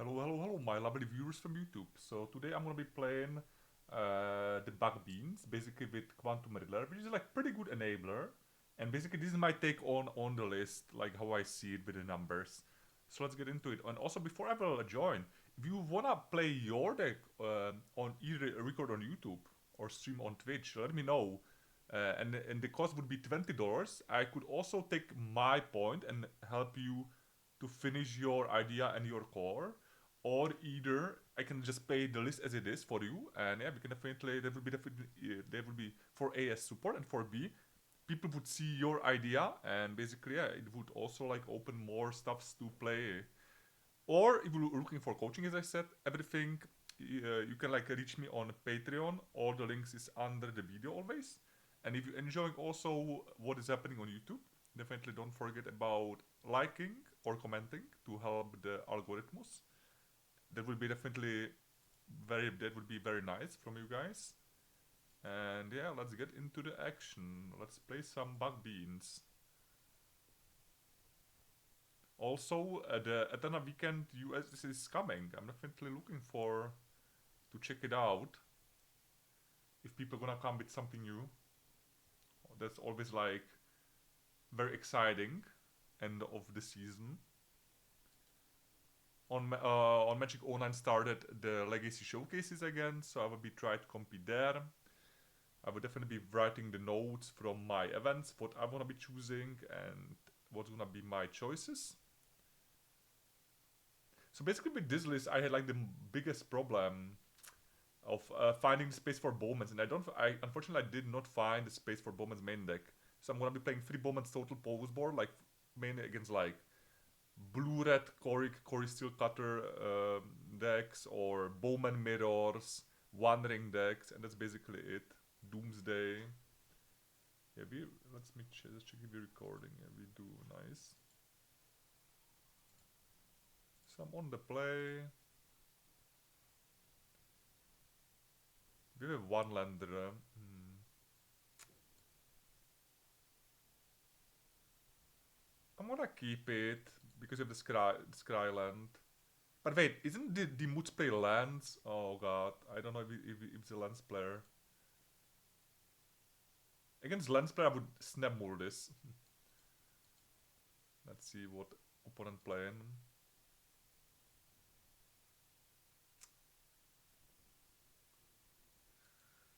Hello, my lovely viewers from YouTube. So today I'm gonna be playing the Bug Beans, basically with Quantum Riddler, which is like pretty good enabler. And basically this is my take on the list, like how I see it with the numbers. So let's get into it. And also before I will join, if you wanna play your deck on either record on YouTube or stream on Twitch, let me know. And the cost would be $20. I could also take my point and help you to finish your idea and your core, or either I can just pay the list as it is for you, and yeah, we can definitely there will be for A as support, and for B, people would see your idea, and basically yeah, it would also like open more stuffs to play. Or if you're looking for coaching, as I said, everything you can like reach me on Patreon. All the links is under the video always. And if you're enjoying also what is happening on YouTube, definitely don't forget about liking or commenting to help the algorithms. That would be definitely that would be very nice from you guys. And yeah, let's get into the action. Let's play some Bug Beans. Also, the Atlanta weekend US is coming. I'm definitely looking for to check it out. If people gonna come with something new, that's always like very exciting. End of the season. On Magic Online started the Legacy showcases again, so I will be trying to compete there. I will definitely be writing the notes from my events, what I wanna be choosing, and what's gonna be my choices. So basically with this list, I had like the biggest problem of finding space for Bowman's, and I unfortunately I did not find the space for Bowman's main deck. So I'm gonna be playing 3 Bowman's total pose board, like mainly against like blue red Cory Steel Cutter decks, or Bowman Mirrors, One Ring decks, and that's basically it. Doomsday. Yeah, let's just check if we're recording. Yeah, we do. Nice. So I'm on the play. We have one lander. I'm gonna keep it because of the Scry land. But wait, isn't the Moods play lands? Oh god, I don't know if it's a lands player. Against lands player, I would snap more this. Let's see what opponent playing.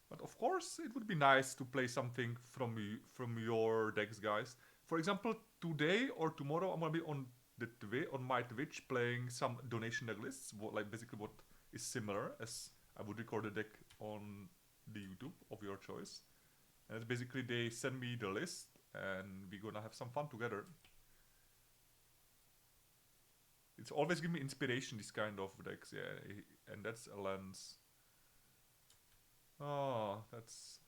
But of course, it would be nice to play something from your decks, guys. For example, today or tomorrow, I'm gonna be on on my Twitch playing some donation deck lists, like basically what is similar as I would record a deck on the YouTube of your choice. And it's basically they send me the list, and we're gonna have some fun together. It's always give me inspiration, this kind of decks, yeah, and that's a lens. Oh, that's...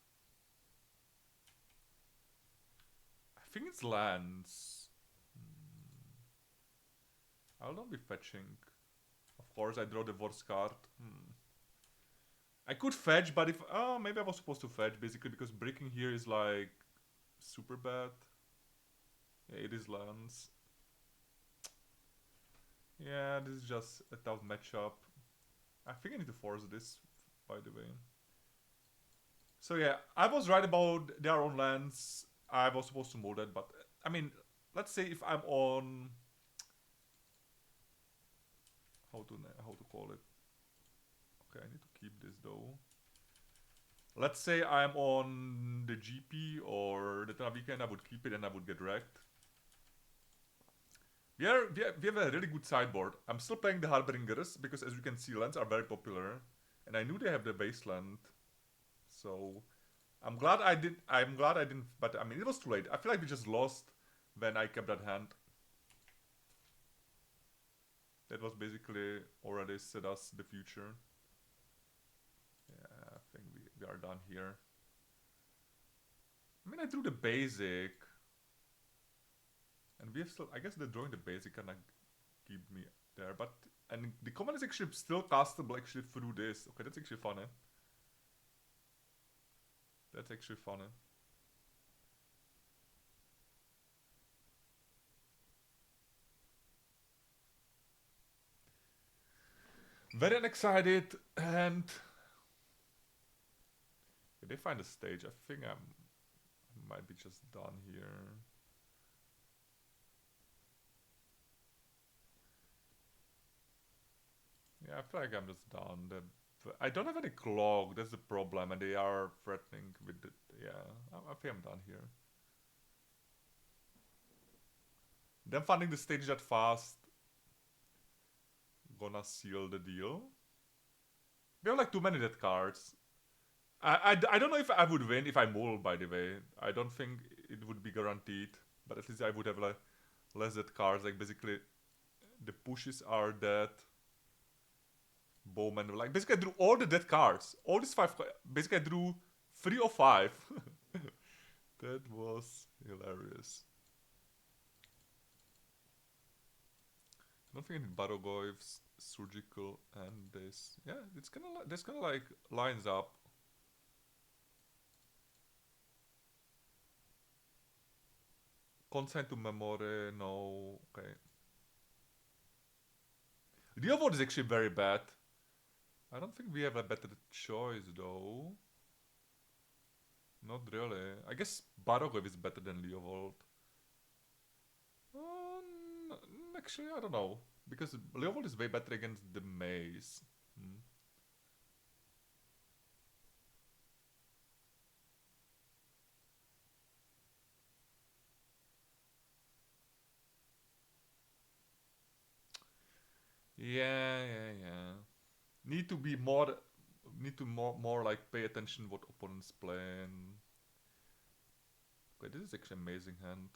I think it's lands. I'll not be fetching. Of course, I draw the worst card. I could fetch, but if... Oh, maybe I was supposed to fetch, basically, because breaking here is, like, super bad. Yeah, it is lands. Yeah, this is just a tough matchup. I think I need to force this, by the way. So yeah, I was right about their own lands. I was supposed to mold that, but... I mean, let's say if I'm on... How to call it? Okay, I need to keep this though. Let's say I'm on the GP or the weekend, I would keep it and I would get wrecked. We have a really good sideboard. I'm still playing the Harbingers because, as you can see, lands are very popular, and I knew they have the base land. So I'm glad I did. I'm glad I didn't. But I mean, it was too late. I feel like we just lost when I kept that hand. That was basically already set us the future. Yeah, I think we are done here. I mean, I drew the basic. And we have still... I guess the drawing the basic kinda keep me there. But... And the command is actually still castable actually through this. Okay, that's actually funny. That's actually funny. Very unexcited, and they find a stage. I think I might be just done here. Yeah, I feel like I'm just done. I don't have any clock. That's the problem, and they are threatening with the. Yeah, I think I'm done here. Them finding the stage that fast, gonna seal the deal. We have like too many dead cards. I don't know if I would win if I mull, by the way. I don't think it would be guaranteed. But at least I would have like less dead cards. Like basically the pushes are dead. Bowman, like basically I drew all the dead cards. All these five, basically I drew 3 or 5. That was hilarious. I don't think I need Barogoyves, Surgical, and this. Yeah, it's kind of this kind of like lines up. Consent to Memory, no. Okay. Real World is actually very bad. I don't think we have a better choice though. Not really. I guess Barogov is better than Leovold. Actually, I don't know. Because Leovold is way better against the Maze. Hmm. Yeah. Need to be more. Need to more like pay attention what opponents plan. Okay, this is actually amazing hand.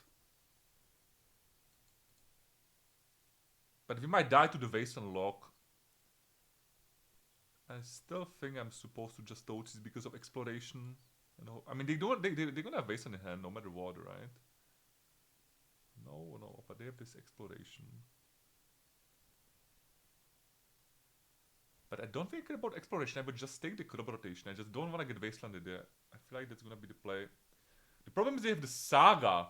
But we might die to the Wasteland Lock. I still think I'm supposed to just dodge this because of exploration. I mean, they're gonna have Wasteland in hand no matter what, right? No, but they have this exploration. But I don't think about exploration. I would just take the crop rotation. I just don't want to get Wastelanded there. I feel like that's gonna be the play. The problem is they have the Saga.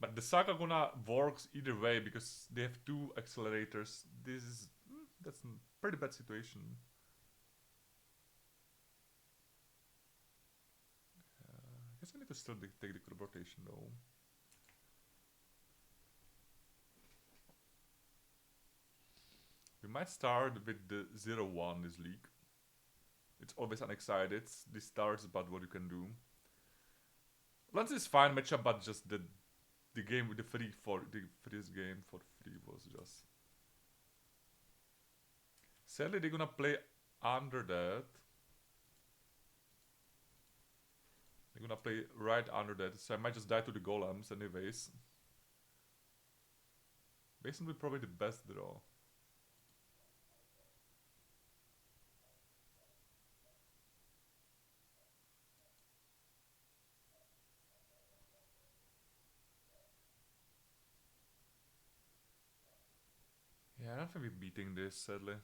But the Saga gonna works either way because they have 2 accelerators. That's a pretty bad situation. I guess I need to still take the crop rotation though. We might start with the 0-1 this league. It's always unexcited. This starts about what you can do. Lance is fine matchup, but just the game with the freeze game for free was just. Sadly, they're gonna play under that. They're gonna play right under that, so I might just die to the golems anyways. Basin will be probably the best draw. Yeah, I don't think we're beating this, sadly.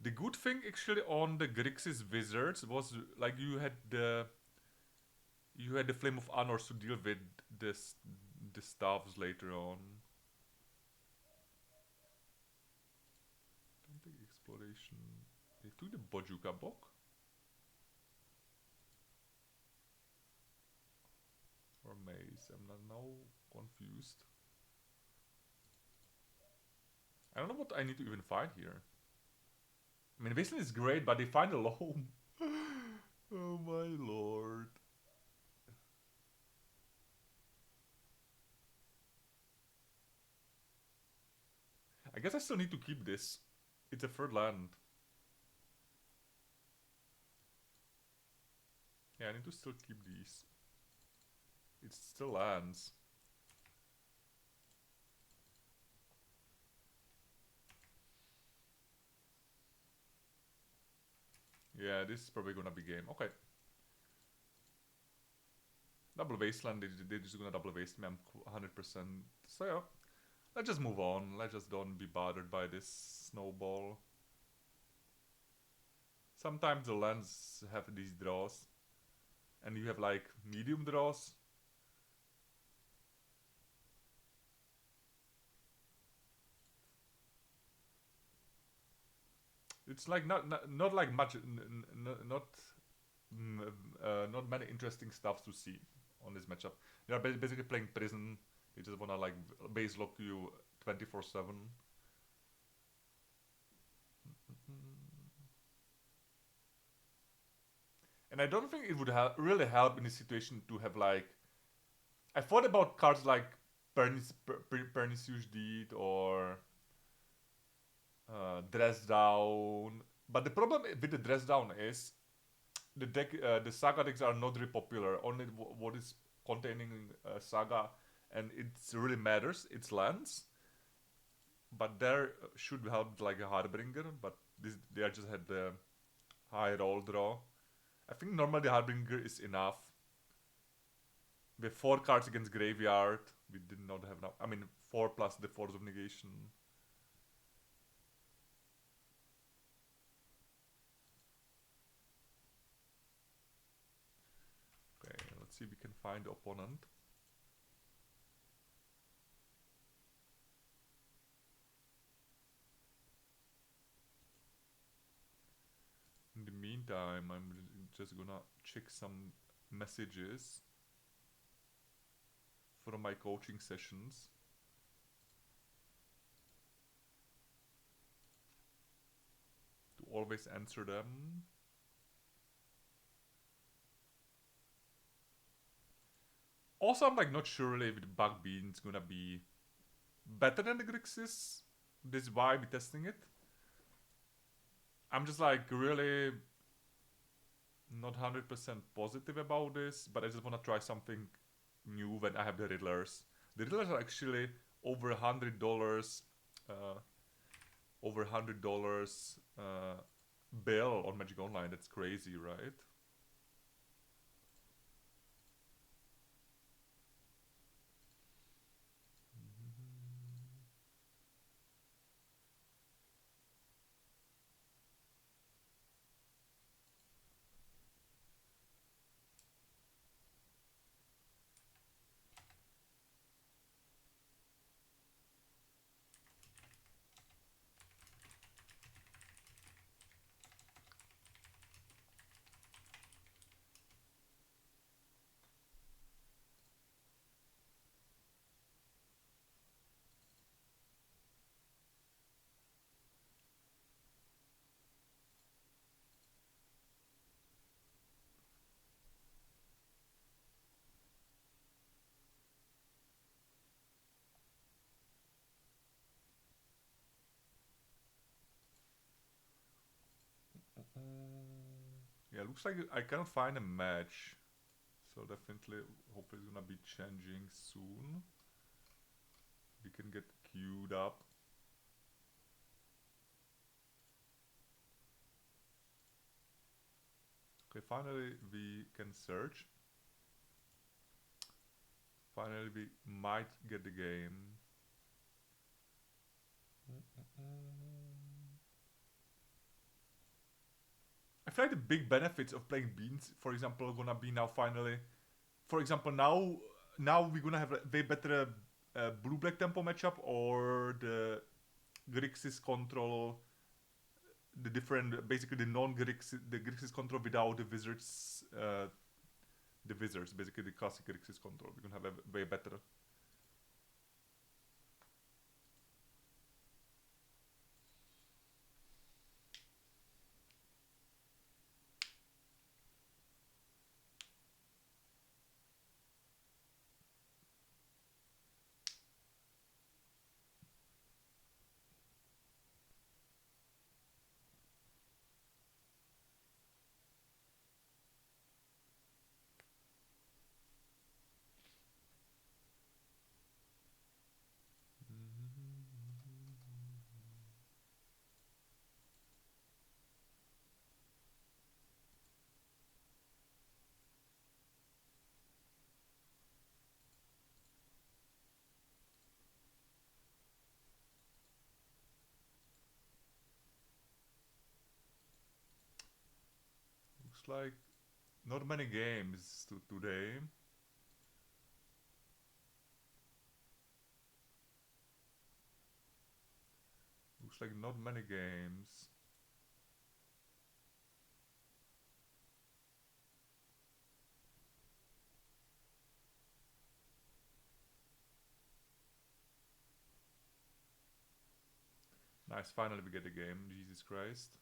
The good thing actually on the Grixis Wizards was like you had the Flame of Honors to deal with the staffs later on. Don't take exploration. They took the Bojuka Bok? Or Maze? I'm not now confused. I don't know what I need to even find here. I mean, Wasteland is great, but they find a loam. Oh my lord. I guess I still need to keep this. It's a third land. Yeah, I need to still keep these. It still lands. Yeah, this is probably gonna be game. Okay. Double Wasteland, they're just gonna double waste me, I'm 100%. So yeah, let's just move on. Let's just don't be bothered by this snowball. Sometimes the lands have these draws. And you have like medium draws. It's like not like much, not many interesting stuff to see on this matchup. They are basically playing prison. They just wanna like base lock you 24/7. And I don't think it would really help in this situation to have like. I thought about cards like Pernicious Deed or Dress Down, but the problem with the Dress Down is the saga decks are not very popular. Only what is containing saga, and it really matters. It's lands, but there should help like a Harbinger, but they just had the high roll draw. I think normally Harbinger is enough. With 4 cards against Graveyard, we did not have enough. I mean, 4 plus the Force of Negation. Okay, let's see if we can find the opponent. In the meantime, I'm just gonna check some messages from my coaching sessions. To always answer them. Also, I'm like not sure really if the Bug Bean's gonna be better than the Grixis. This is why we're testing it. I'm just like really not 100% positive about this, but I just wanna try something new when I have the Riddlers. The Riddlers are actually over $100, over $100 bill on Magic Online. That's crazy, right? Yeah, looks like I cannot find a match. So definitely, hopefully it's gonna be changing soon. We can get queued up. Okay, finally we can search. Finally we might get the game. I feel like the big benefits of playing Beans, for example, are gonna be now finally. For example, now we're gonna have a way better blue-black tempo matchup, or the Grixis control, the different, basically the non-Grixis, the Grixis control without the wizards, basically the classic Grixis control. We're gonna have a way better. Looks like not many games today. Looks like not many games. Nice, finally we get a game. Jesus Christ.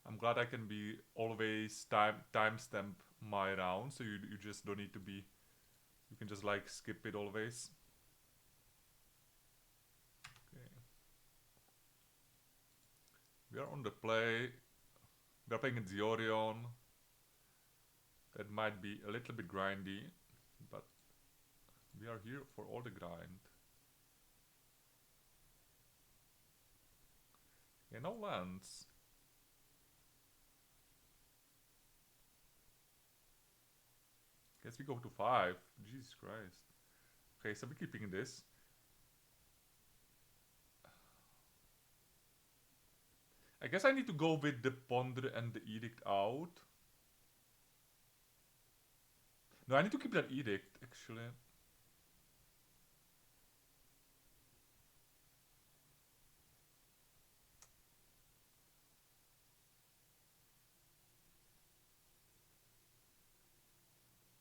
I'm glad I can be always timestamp my round, so you just don't need to be. You can just like skip it always. Okay. We are on the play. We are playing in Orion. That might be a little bit grindy, but we are here for all the grind. Yeah, no lands. Guess we go to 5. Jesus Christ. Okay, so we're keeping this. I guess I need to go with the Ponder and the Edict out. No, I need to keep that Edict, actually.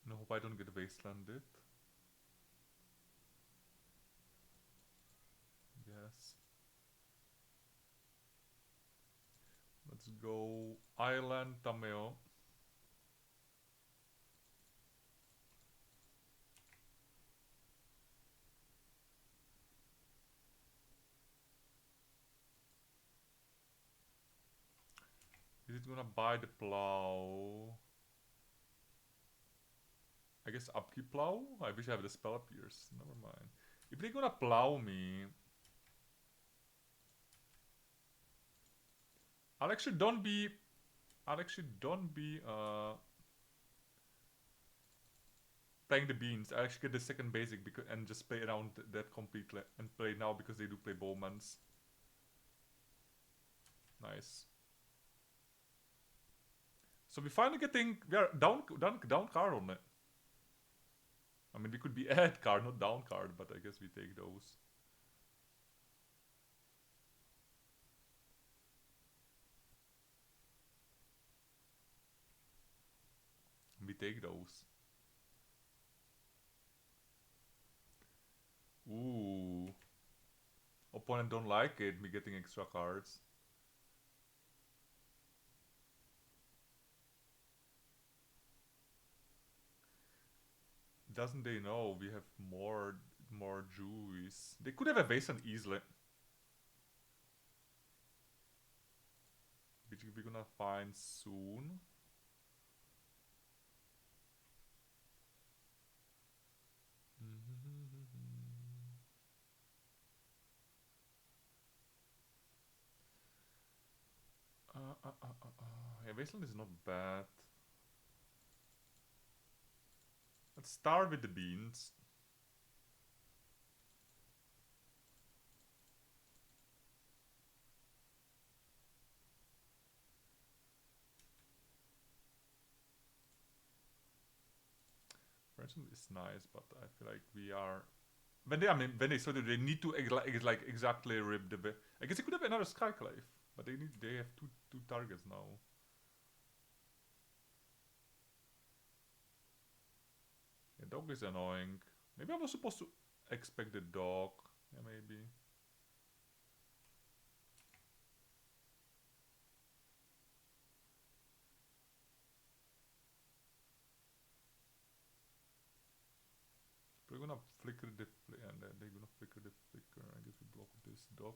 No, hope I don't get wastelanded. Yes. Let's go Island Tameo. Is it gonna buy the plow? I guess upkeep plow? I wish I have the spell appears. Never mind. If they're gonna plow me, I'll actually don't be playing the beans. I actually get the second basic because and just play around that completely and play now because they do play bowmans. Nice. So we finally we are down card on it. I mean we could be add card, not down card, but I guess we take those. We take those. Ooh. Opponent don't like it, me getting extra cards. Doesn't they know we have more Jews? They could have a wasteland easily. Which we're gonna find soon. Yeah, wasteland is not bad. Let's start with the beans. Ransom is nice, but I feel like we are when they sort of they need to like exactly rip the bit. I guess they could have another Skyclave, but they have two targets now. Yeah, dog is annoying. Maybe I was supposed to expect the dog. Yeah, maybe. We're gonna flicker the and they're gonna flicker the flicker. I guess we block this dog.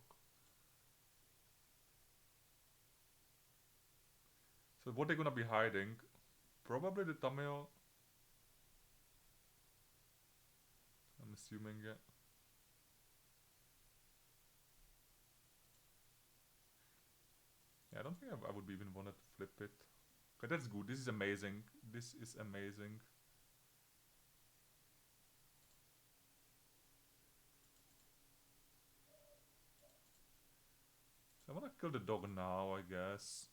So what they're gonna be hiding? Probably the Tameo. I'm assuming, yeah. Yeah, I don't think I would even wanted to flip it. Okay, that's good. This is amazing. This is amazing. So I'm gonna kill the dog now, I guess.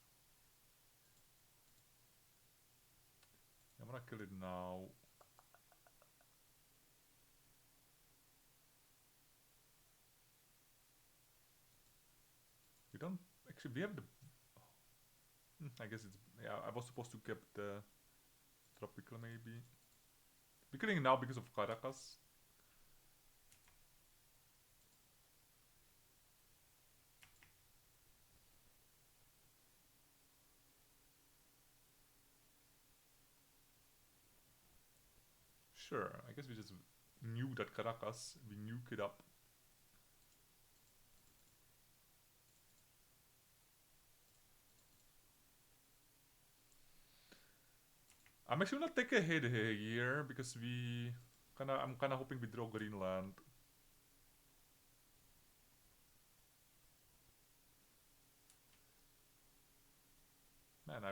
I'm gonna kill it now. We don't actually. We have the. I guess it's yeah. I was supposed to keep the tropical maybe. We're killing now because of Caracas. Sure, I guess we just nuke that Caracas. We nuke it up. I'm actually gonna take a hit here because I'm kinda hoping we draw Greenland. Man,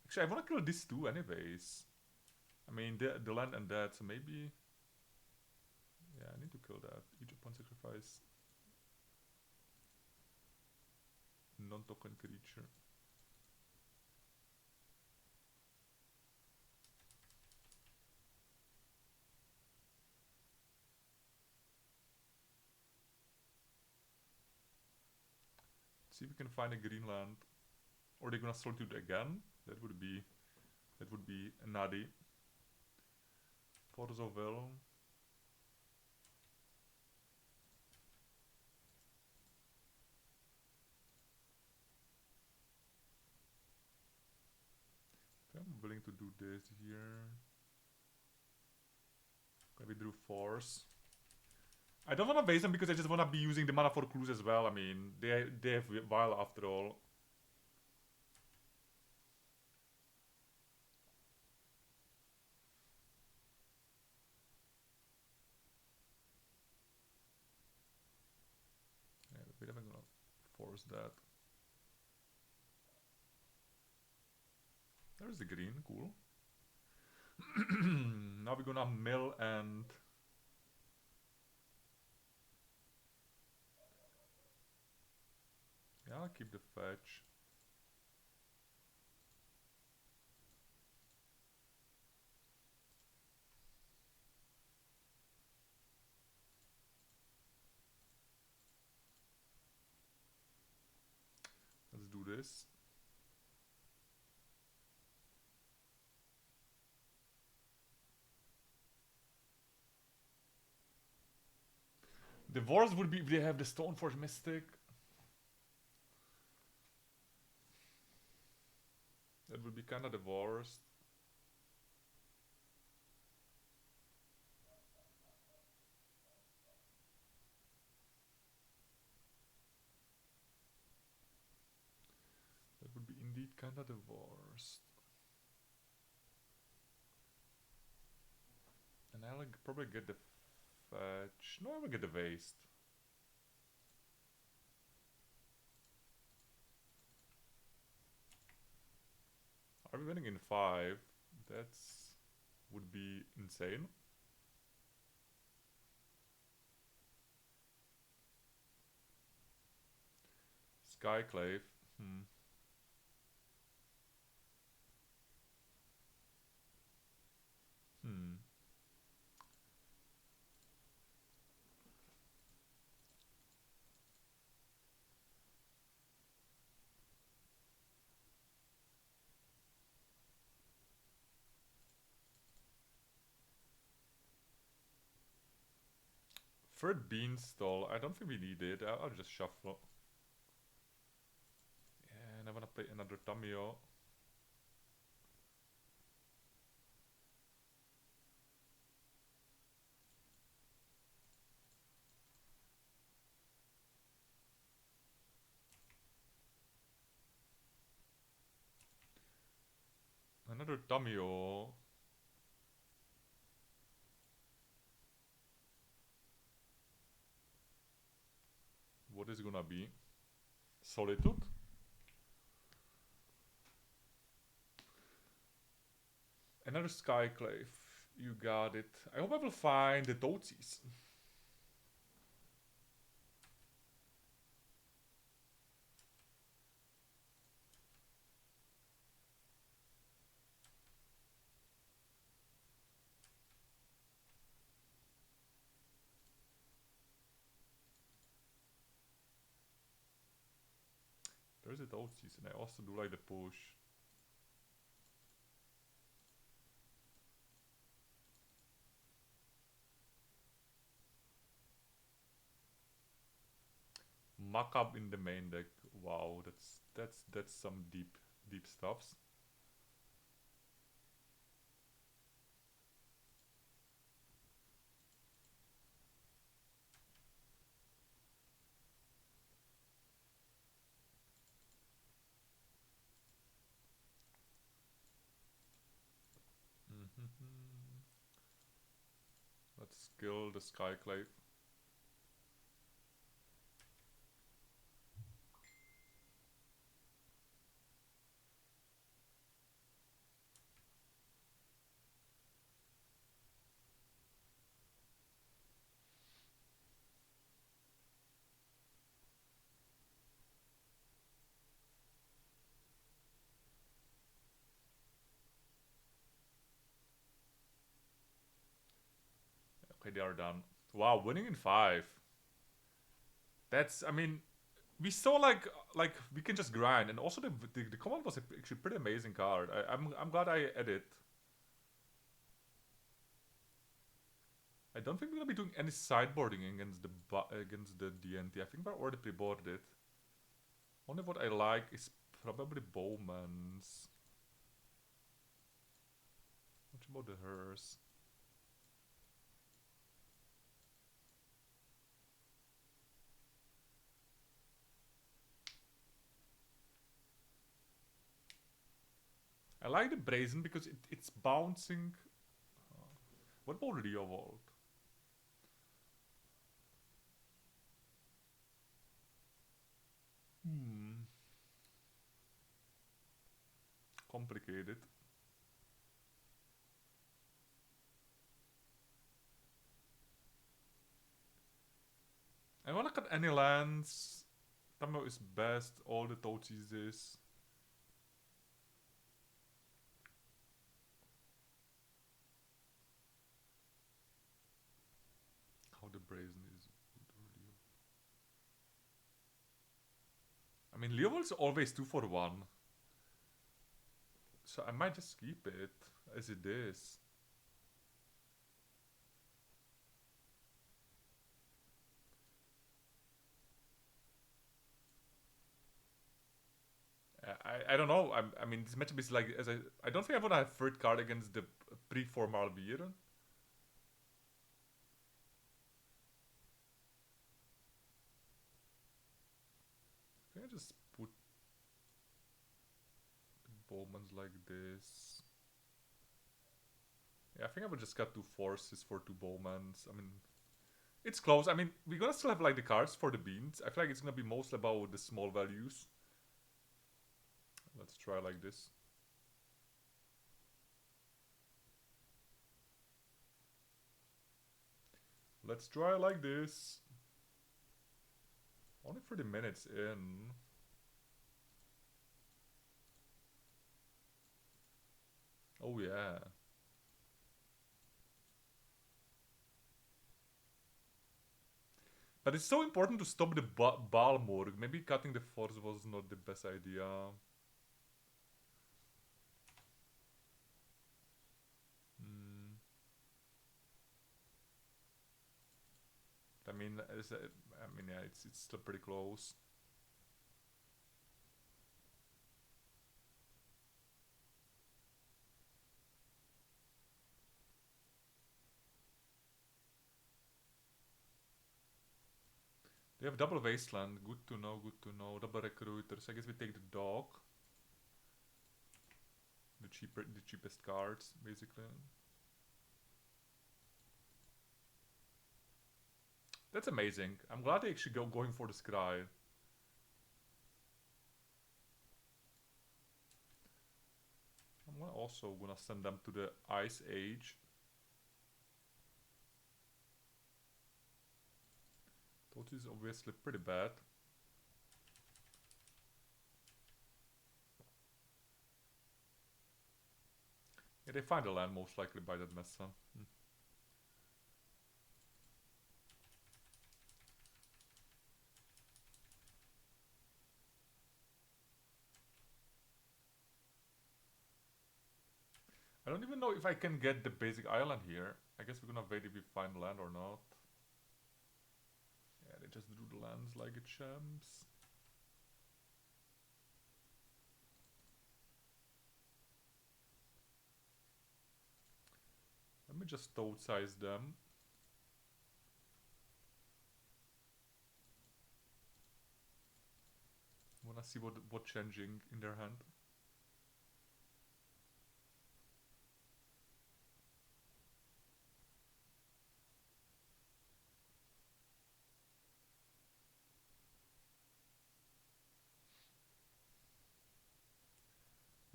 actually I wanna kill this too anyways. I mean the land and that, so maybe yeah, I need to kill that. Each upon sacrifice non-token creature. See if we can find a Greenland. Or they're gonna Solitude again. That would be nutty. Force of Will. I'm willing to do this here. Maybe drew Force. I don't wanna base them because I just wanna be using the mana for clues as well. I mean, they have Vile after all. Yeah, we're never gonna force that. There's the green, cool. Now we're gonna mill and yeah, I'll keep the fetch. Let's do this. The worst would be if they have the Stoneforge Mystic. That would be kinda the worst. That would be indeed kinda the worst. And I'll probably get the fetch. No, I will get the waste. Are we winning in 5? That's would be insane. Skyclave. Hmm. Hmm. Third Beanstalk. I don't think we need it. I'll just shuffle. Yeah, and I wanna play another Tamio. Another Tamio. What is it gonna be? Solitude? Another Skyclave. You got it. I hope I will find the Totsies. There's the Totsies, and I also do like the push. Makab in the main deck. Wow, that's some deep stuffs. Let's kill the Skyclave. Okay, they are done. Wow, winning in 5. That's, I mean, we saw like we can just grind, and also the command was actually a pretty amazing card. I'm glad I added. I don't think we're gonna be doing any sideboarding against the DNT. I think we're already pre-boarded it. Only what I like is probably Bowman's. What about the hers? I like the Brazen because it's bouncing. What about Rio Vault? Complicated. I wanna cut any lands. Tammo is best, all the Tochis is. How the Brazen is good or Leo. I mean, Leo is always 2 for 1. So I might just keep it as it is. I don't know. I mean, this matchup is like, I don't think I want to have third card against the pre-form Albier. I think I just put the Bowmans like this. Yeah, I think I would just cut 2 forces for 2 Bowmans. I mean, it's close. I mean, we're gonna still have like the cards for the beans. I feel like it's gonna be mostly about the small values. Let's try like this. Let's try like this. Only 30 minutes in. Oh yeah. But it's so important to stop the Balmorg. Maybe cutting the force was not the best idea. I mean, yeah, it's still pretty close. They have double wasteland. Good to know. Good to know. Double recruiters. I guess we take the dog. The cheapest cards, basically. That's amazing. I'm glad they actually going for the Scry. I'm also gonna send them to the Ice Age. That is obviously pretty bad. Yeah, they find a land most likely by that mess, huh? I don't even know if I can get the basic island here. I guess we're gonna wait if we find land or not. Yeah, they just drew the lands like a champs. Let me just toad size them. I wanna see what changing in their hand.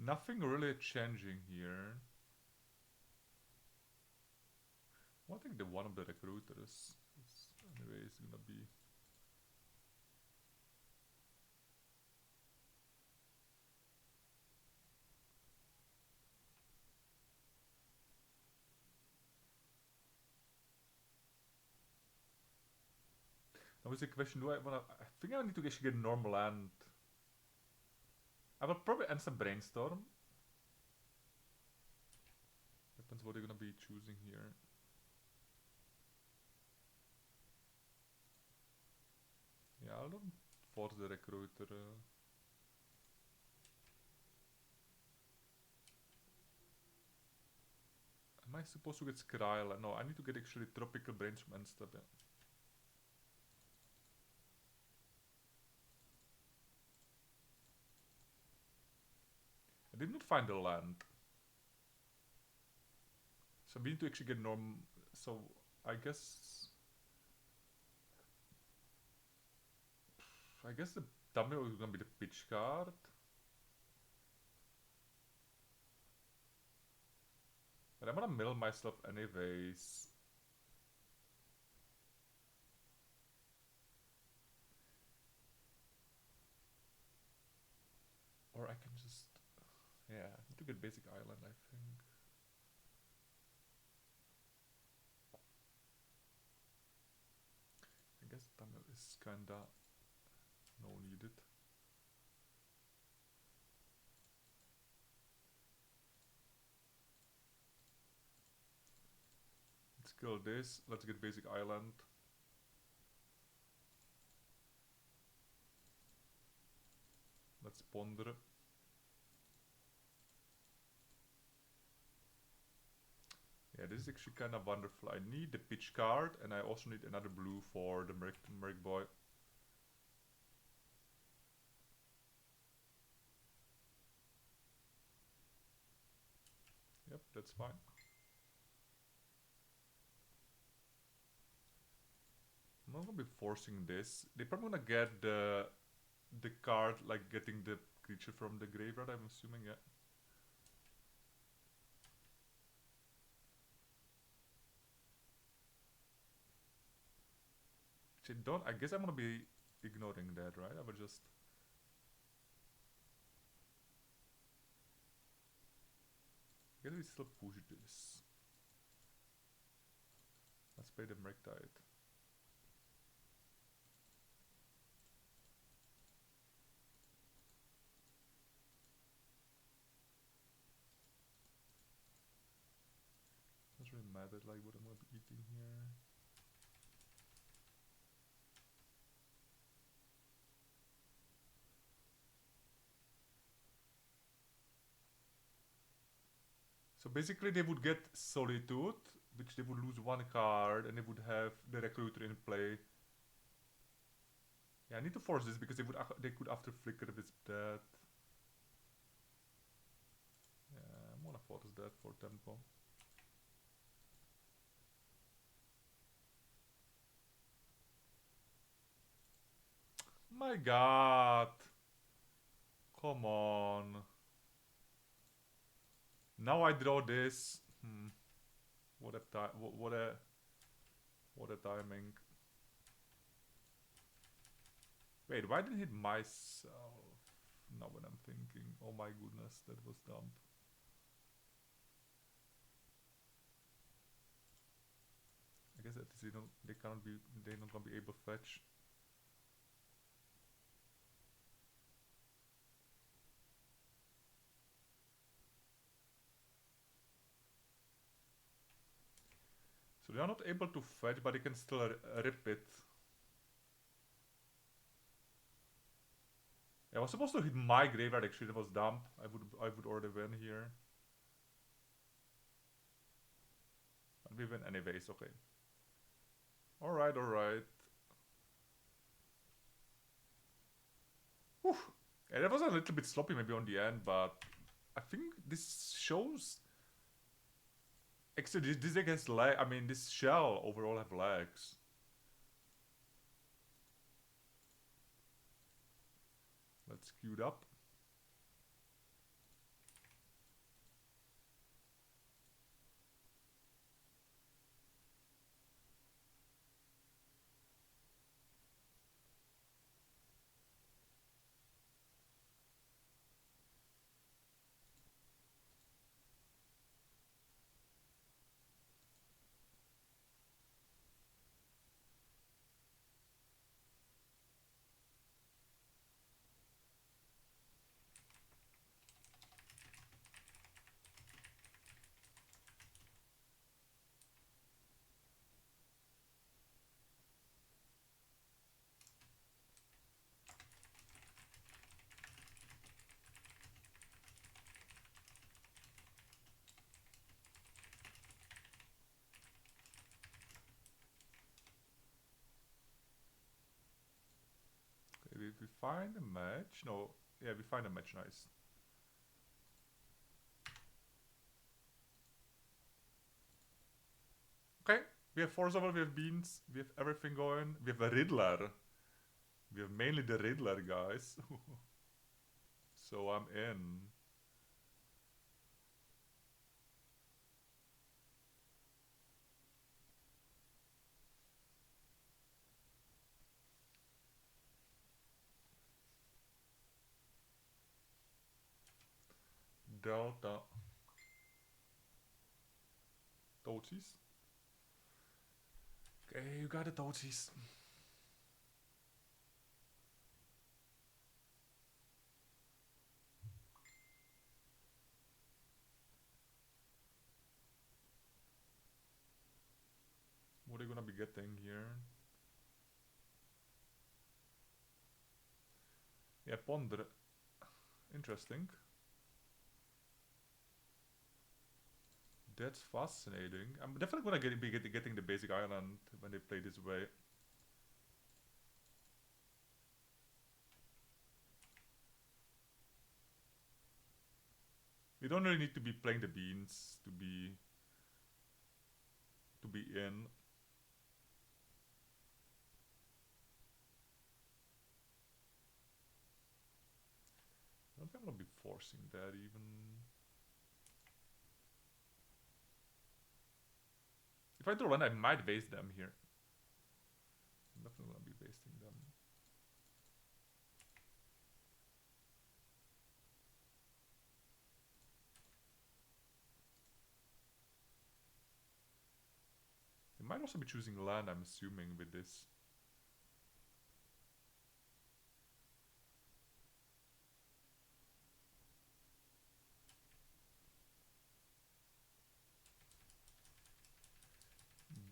Nothing really changing here. Well, I think the one of the recruiters is anyways gonna be. That was the question, do I wanna... I think I need to actually get normal land. I will probably end some brainstorm. Depends what they're gonna be choosing here. Yeah, I'll don't force the recruiter. Am I supposed to get Skryla? No, I need to get actually tropical brainstorm and stuff. Yeah. I did not find the land. So we need to actually get norm. So I guess the dummy is gonna be the pitch card. But I'm gonna mill myself anyways. Or I can just... Yeah, I need to get basic island, I think. I guess Tamil is kinda no needed. Let's kill this. Let's get basic island. Let's ponder. Yeah, this is actually kind of wonderful. I need the pitch card, and I also need another blue for the Merc boy. Yep, that's fine. I'm not gonna be forcing this. They're probably gonna get the card, like getting the creature from the graveyard, I'm assuming, yeah. I guess I'm gonna be ignoring that, right? I will just... I guess we still push this. Let's play the Murktide. Doesn't really matter like what I'm gonna be eating here. So basically they would get Solitude, which they would lose one card, and they would have the Recruiter in play. Yeah, I need to force this because they could after flicker with that. Yeah, I'm gonna force that for tempo. My god! Come on. Now I draw this. What a timing. Wait, why didn't I hit myself? Now when I'm thinking, oh my goodness, that was dumb. I guess that they're not gonna be able to fetch. So they are not able to fetch, but they can still rip it. I was supposed to hit my graveyard actually, that was dumb. I would already win here. But we win anyways, okay. Alright. Whew. Yeah, that was a little bit sloppy maybe on the end, but I think this shows... Actually, this deck has lag. I mean, this shell overall have lags. Let's queue it up. find a match. No, yeah, we find a match. Nice. Okay, we have Force Over, we have Beans, we have everything going. We have a Riddler. We have mainly the Riddler, guys. So I'm in. Delta. Toatsies. Okay, you got the toatsies. What are you gonna be getting here? Yeah, Ponder. Interesting. That's fascinating. I'm definitely gonna be getting the basic island when they play this way. We don't really need to be playing the beans to be in. I don't think I'm gonna be forcing that even. If I draw land, I might base them here. I'm definitely gonna be basing them. They might also be choosing land, I'm assuming, with this.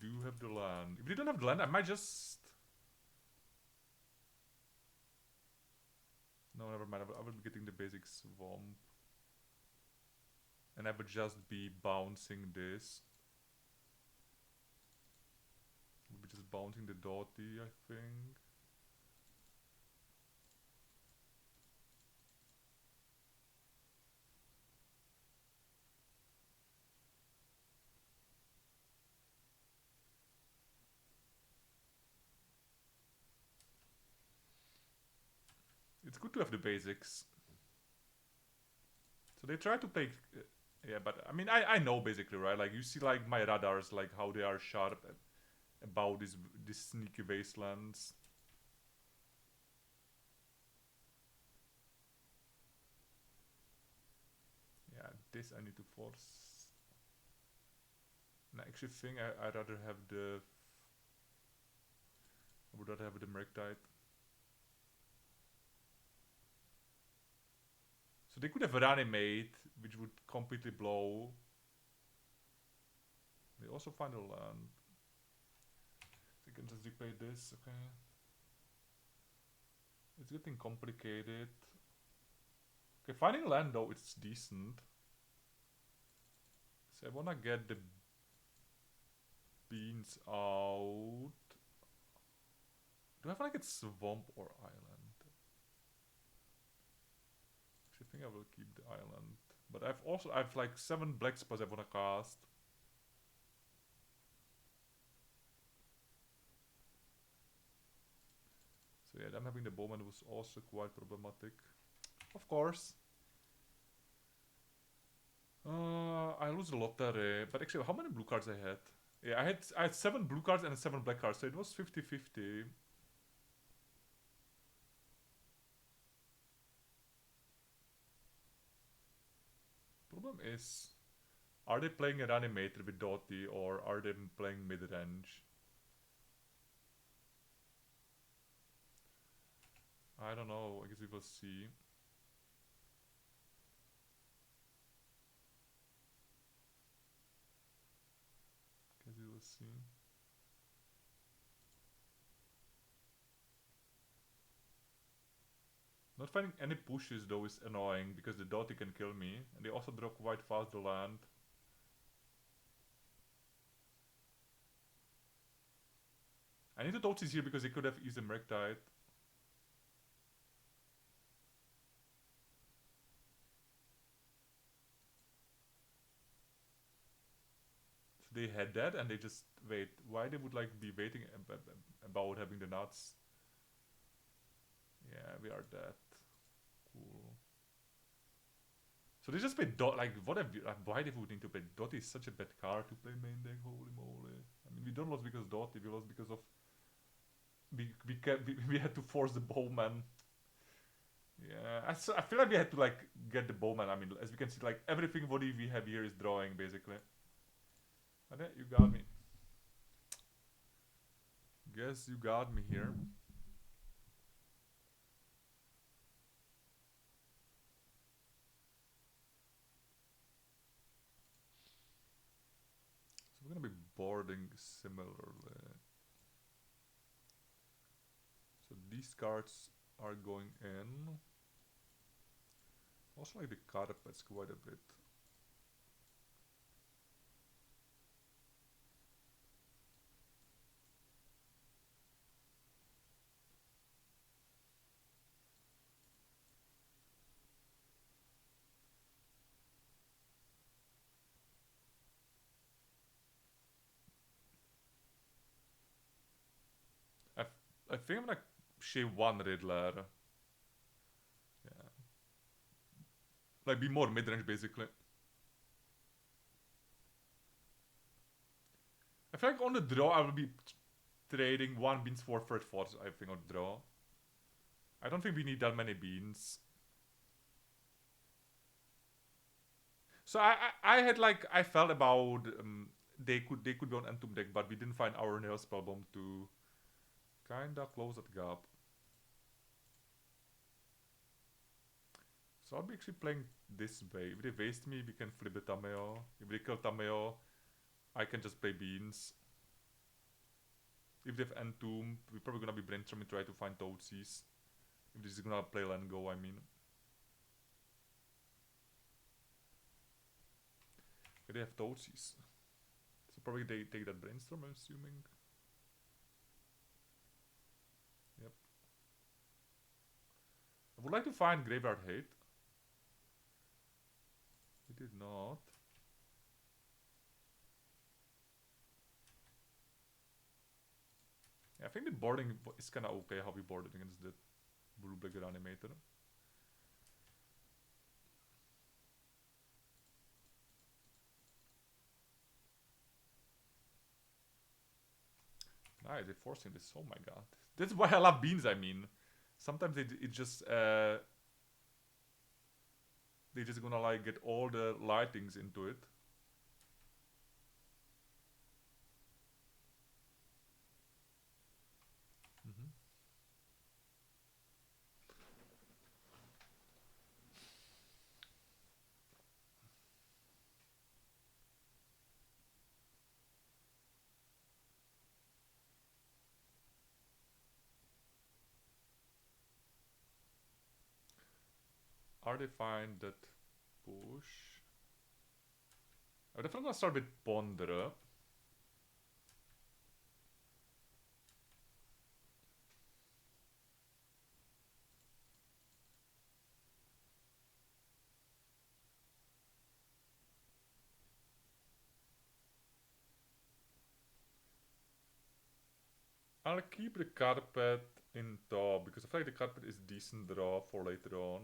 Do have the land. If they don't have the land, I might just... No, never mind. I would be getting the basic swamp. And I would just be bouncing this. I would be just bouncing the Doti, I think. It's good to have the basics. So they try to take... yeah, but I mean, I know basically, right? Like, you see like my radars, like how they are sharp about these sneaky wastelands. Yeah, this I need to force. And I actually think I'd rather have the... I would rather have the Merctide. So they could have Reanimate, which would completely blow. They also find a land. They can just replay this, okay. It's getting complicated. Okay, finding land though, it's decent. So I wanna get the beans out. Do I like a swamp or island? Actually, I think I will keep the island. But I've like 7 black spots I wanna cast. So yeah, them having the bowman was also quite problematic. Of course. I lose a lottery, but actually, how many blue cards I had? Yeah, I had 7 blue cards and 7 black cards, so it was 50-50. Problem is, are they playing a Reanimator with Doti or are they playing mid-range? I don't know, I guess we will see. Guess we will see. Not finding any pushes though is annoying because the Doti can kill me and they also draw quite fast the land. I need the Dotis here because they could have easily Merctide. had that and they just wait. Why they would like be waiting about having the nuts? Yeah, we are dead. Cool. So they just play Dot. Like, what have you, like, why they would need to play Dot is such a bad card to play main deck. Holy moly! I mean, we don't lost because Dot. We lost because of we had to force the bowman. Yeah, I feel like we had to like get the bowman. I mean, as we can see, like everything what we have here is drawing basically. And then you got me. Guess you got me here. So we're gonna be boarding similarly. So these cards are going in. Also like the carpets quite a bit. I think I'm gonna shave one Riddler. Yeah. Like be more mid-range basically. I feel like on the draw I will be trading one beans for third force, I think, on the draw. I don't think we need that many beans. So I had like I felt about they could be on Entomb deck, but we didn't find our Nail Spellbomb to kinda close that gap. So I'll be actually playing this way. If they waste me, we can flip the Tameo. If they kill Tameo, I can just play beans. If they have Entomb, we're probably gonna be brainstorming, try to find Toadseys. If this is gonna play land go, I mean. Okay, they have Toadseys. So probably they take that brainstorm, I'm assuming. Yep. I would like to find Graveyard Hate. We did not. Yeah, I think the boarding is kinda okay how we boarded against the BW Reanimator. Nice, they're forcing this. Oh my god. That's why I love beans, I mean. Sometimes it just they just gonna like get all the lightings into it. Mm-hmm. Are they fine that push? I'm definitely gonna start with Ponder. I'll keep the carpet in top because I feel like the carpet is decent draw for later on.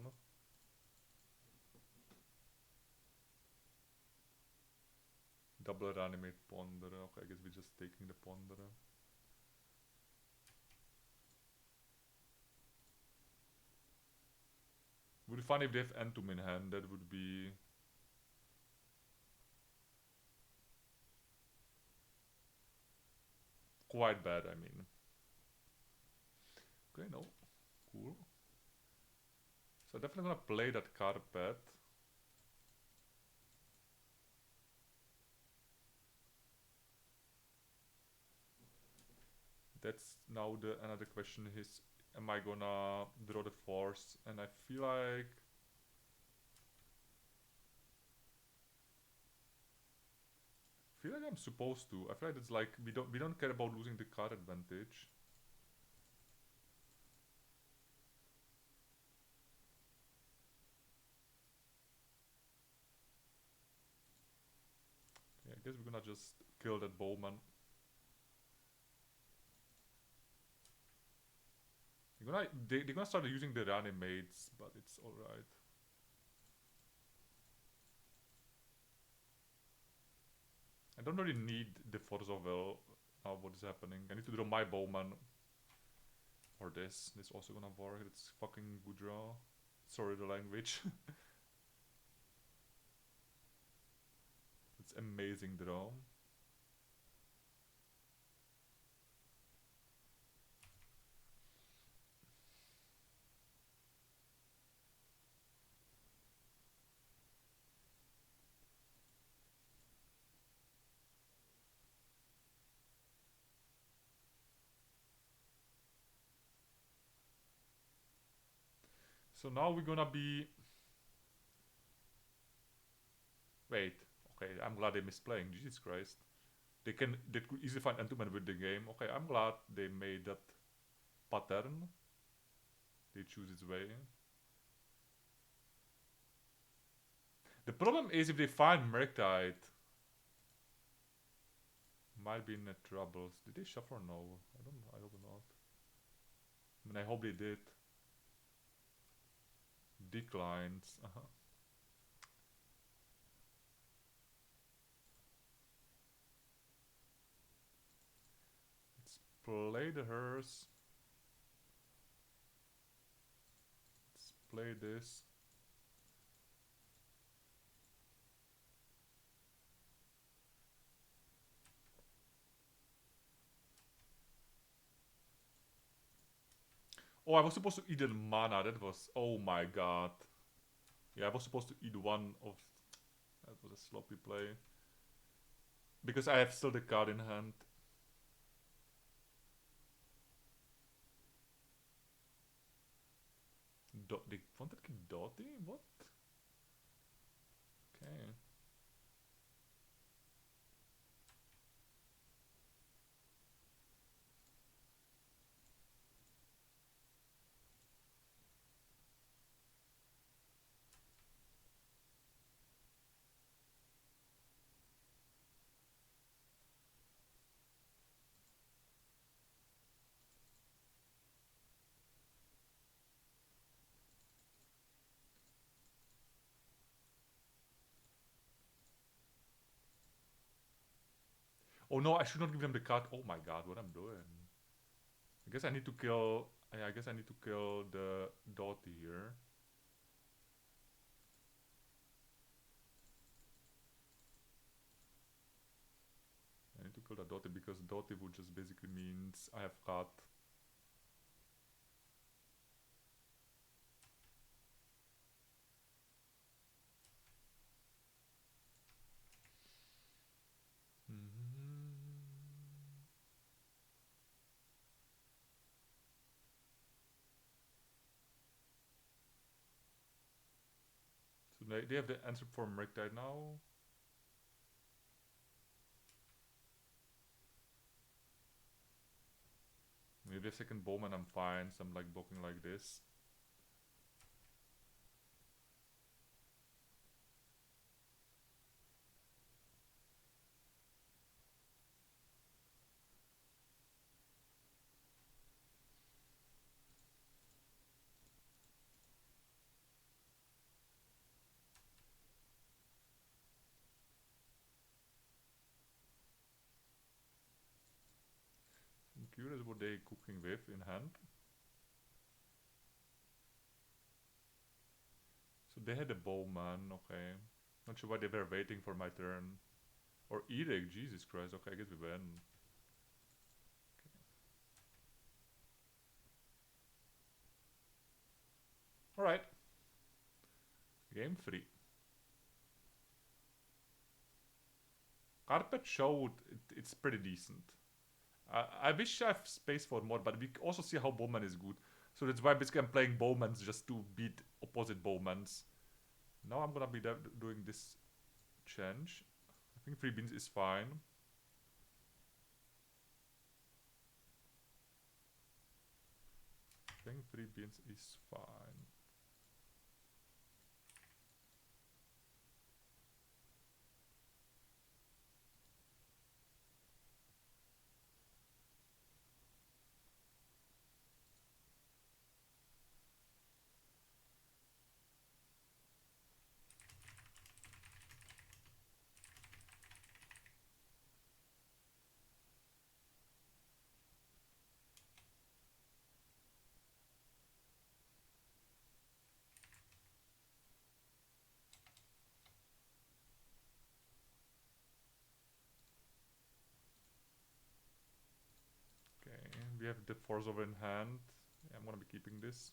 Double reanimate Ponder. Okay, I guess we're just taking the Ponder. Would be fun if they have Entomb in hand, that would be quite bad, I mean. Okay, no. Cool. So definitely gonna play that carpet. That's now the another question is, am I gonna draw the force? And I feel like I'm supposed to. I feel like it's like we don't care about losing the card advantage. I guess we're gonna just kill that bowman. They're gonna start using the reanimates, but it's alright. I don't really need the Force of Will. Now what is happening? I need to draw my bowman. Or this. This also gonna work. It's fucking good draw. Sorry the language. It's amazing draw. So now we're gonna be... Wait. Okay, I'm glad they missed playing. Jesus Christ. They could easily find Entombment with the game. Okay, I'm glad they made that pattern. They choose its way. The problem is if they find Murktide, might be in trouble. Did they shuffle or no? I hope not. I mean, I hope they did. Declines. Let's play the hearse. Let's play this. Oh, I was supposed to eat the mana. That was... Oh my god. Yeah, I was supposed to eat one of... That was a sloppy play. Because I have still the card in hand. They wanted to keep Dottie? What? Okay. Oh no, I should not give them the card. Oh my god, what I'm doing. I guess I need to kill... I guess I need to kill the Dottie here. I need to kill the Dottie because Dottie would just basically means I have cut. So they have the answer for Murktide now. Maybe a second bowman, I'm fine. So I'm like blocking like this. I'm curious what they cooking with in hand. So they had a bowman, okay. Not sure why they were waiting for my turn. Or Edict, Jesus Christ, okay, I guess we win. Okay. Alright. Game 3. Carpet showed it's pretty decent. I wish I have space for more, but we also see how Bowman is good. So that's why basically I'm playing Bowmans just to beat opposite Bowmans. Now I'm gonna be doing this change. I think 3 beans is fine. I think 3 beans is fine. We have the Force over in hand. Yeah, I'm gonna be keeping this.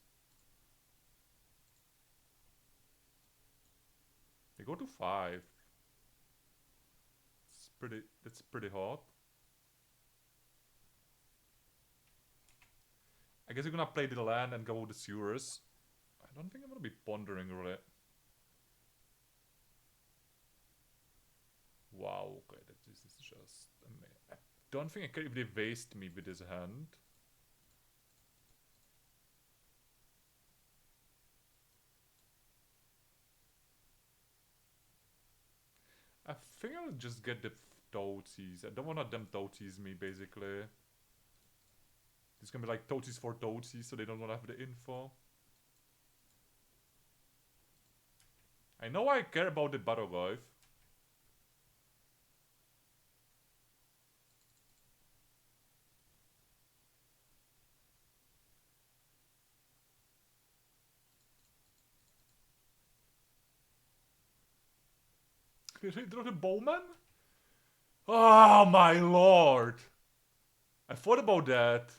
They go to 5. That's pretty hot. I guess we're gonna play the land and go with the sewers. I don't think I'm gonna be pondering really. Wow, okay, this is just amazing. I don't think I can even waste me with his hand. I think I'll just get the toatsies. I don't want them toatsies me, basically. It's gonna be like toatsies for toatsies, so they don't want to have the info. I know I care about the Baroglyph. Did he draw the Bowman? Oh my lord! I thought about that.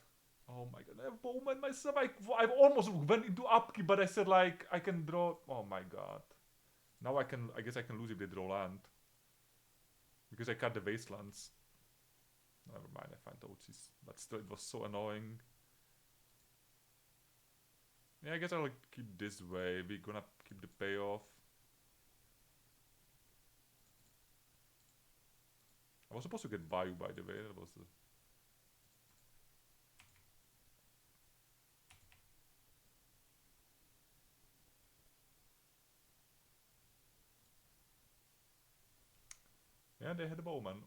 Oh my god, I have Bowman myself. I almost went into upkeep, but I said like I can draw. Oh my god. Now I guess I can lose if they draw land. Because I cut the wastelands. Never mind, I find Totsies. But still, it was so annoying. Yeah, I guess I'll keep this way. We're gonna keep the payoff. I was supposed to get Bayou, by the way. That was the... Yeah, they had a Bowman.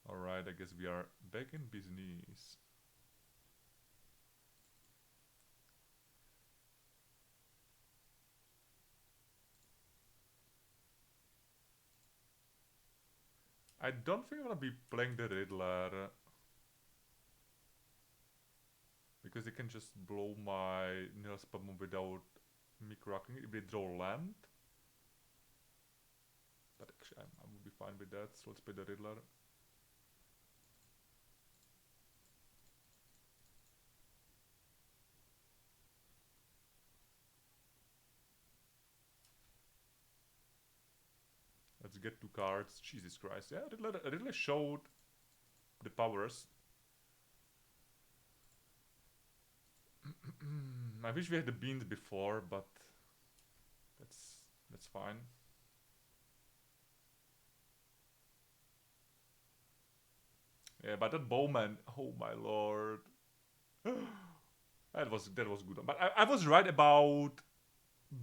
Alright, I guess we are back in business. I don't think I'm gonna be playing the Riddler. Because they can just blow my nil spam without me cracking it if they draw land. But actually, I would be fine with that, so let's play the Riddler. Let's get 2 cards. Jesus Christ. Yeah, Riddler showed the powers. I wish we had the beans before, but that's fine. Yeah, but that Bowman, oh my lord. that was good. But I was right about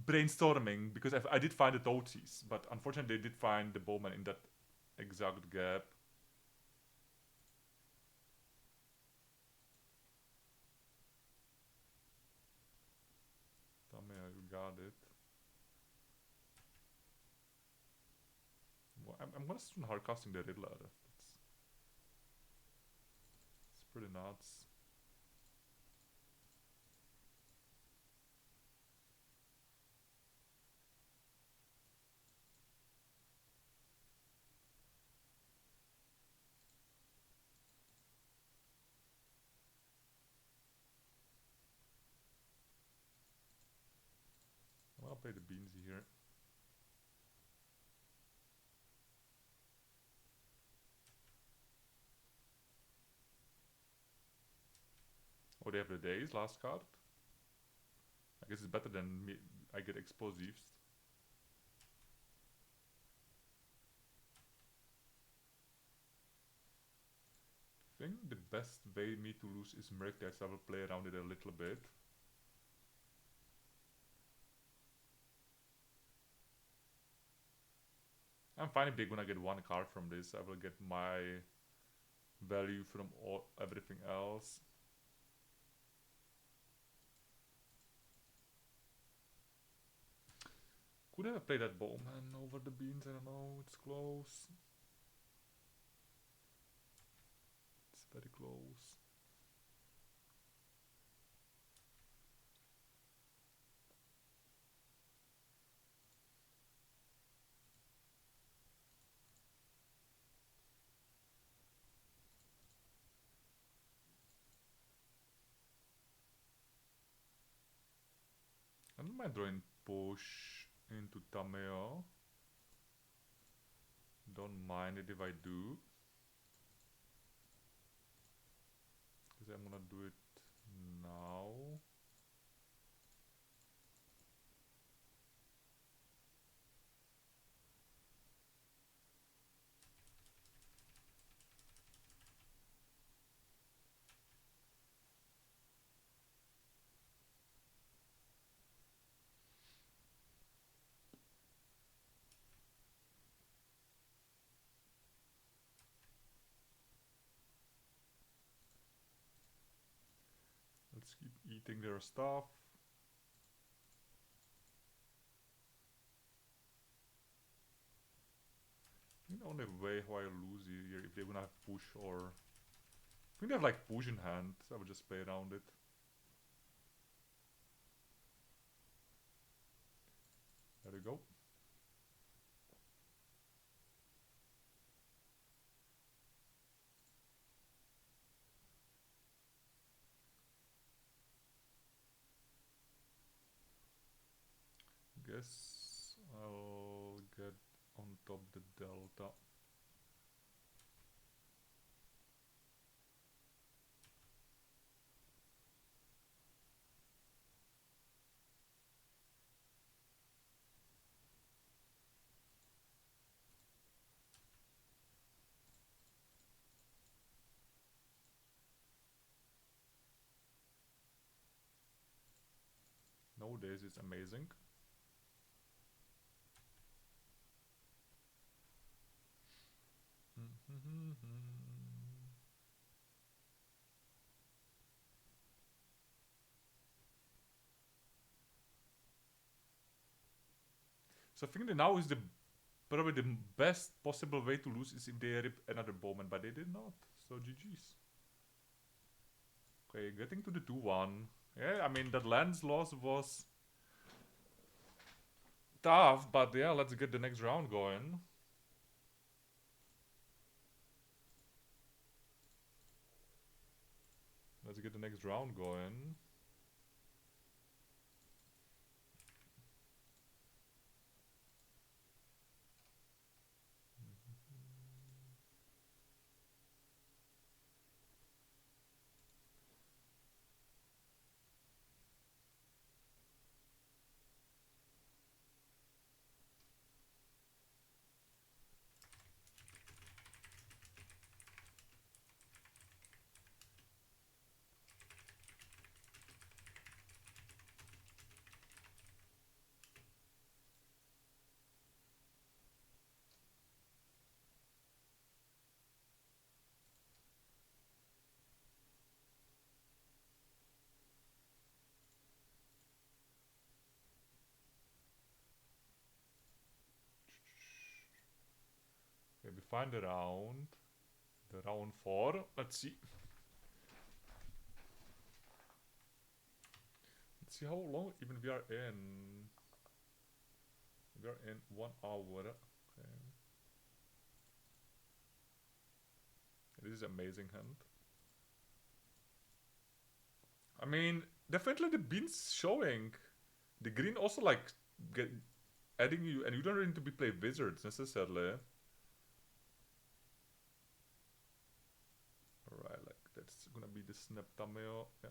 brainstorming because I did find the Totsies, but unfortunately they did find the Bowman in that exact gap. Tell me you got it. Well, I'm gonna start hardcasting the Riddler. It's pretty nuts. I'll play the beans here. Oh, they have the days, last card. I guess it's better than me. I get explosives. I think the best way me to lose is Murktide, so I will play around it a little bit. I'm fine if they're gonna get 1 card from this. I will get my value from everything else. Could I have played that Bowman over the beans? I don't know. It's close. It's very close. mind drawing push into Tameo. Don't mind it if I do. Because I'm gonna do it now. Let's keep eating their stuff. I think the only way how I lose here if they're gonna have push or... I think they have like push in hand, so I would just play around it. There we go. Guess I'll get on top the delta. Nowadays it's amazing. So I think that now is the probably the best possible way to lose is if they rip another bowman, but they did not. So GG's. Okay, getting to the 2-1. Yeah, I mean that lands loss was tough, but yeah, let's get the next round going. Let's get the next round going. Okay, we find the round. The round 4. Let's see. Let's see how long even we are in. We are in 1 hour. Okay. This is amazing hand. I mean, definitely the beans showing. The green also like adding you, and you don't need to be play wizards necessarily. Alright, like that's gonna be the snap Tameo. Yeah.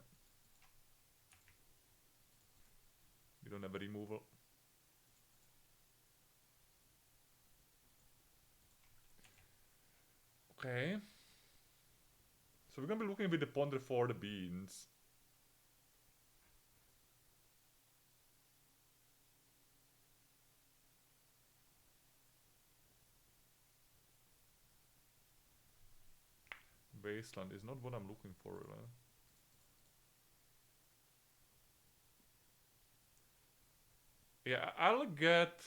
You don't have a removal. Okay. So we're gonna be looking with the ponder for the beans. Wasteland is not what I'm looking for, really. Yeah, I'll get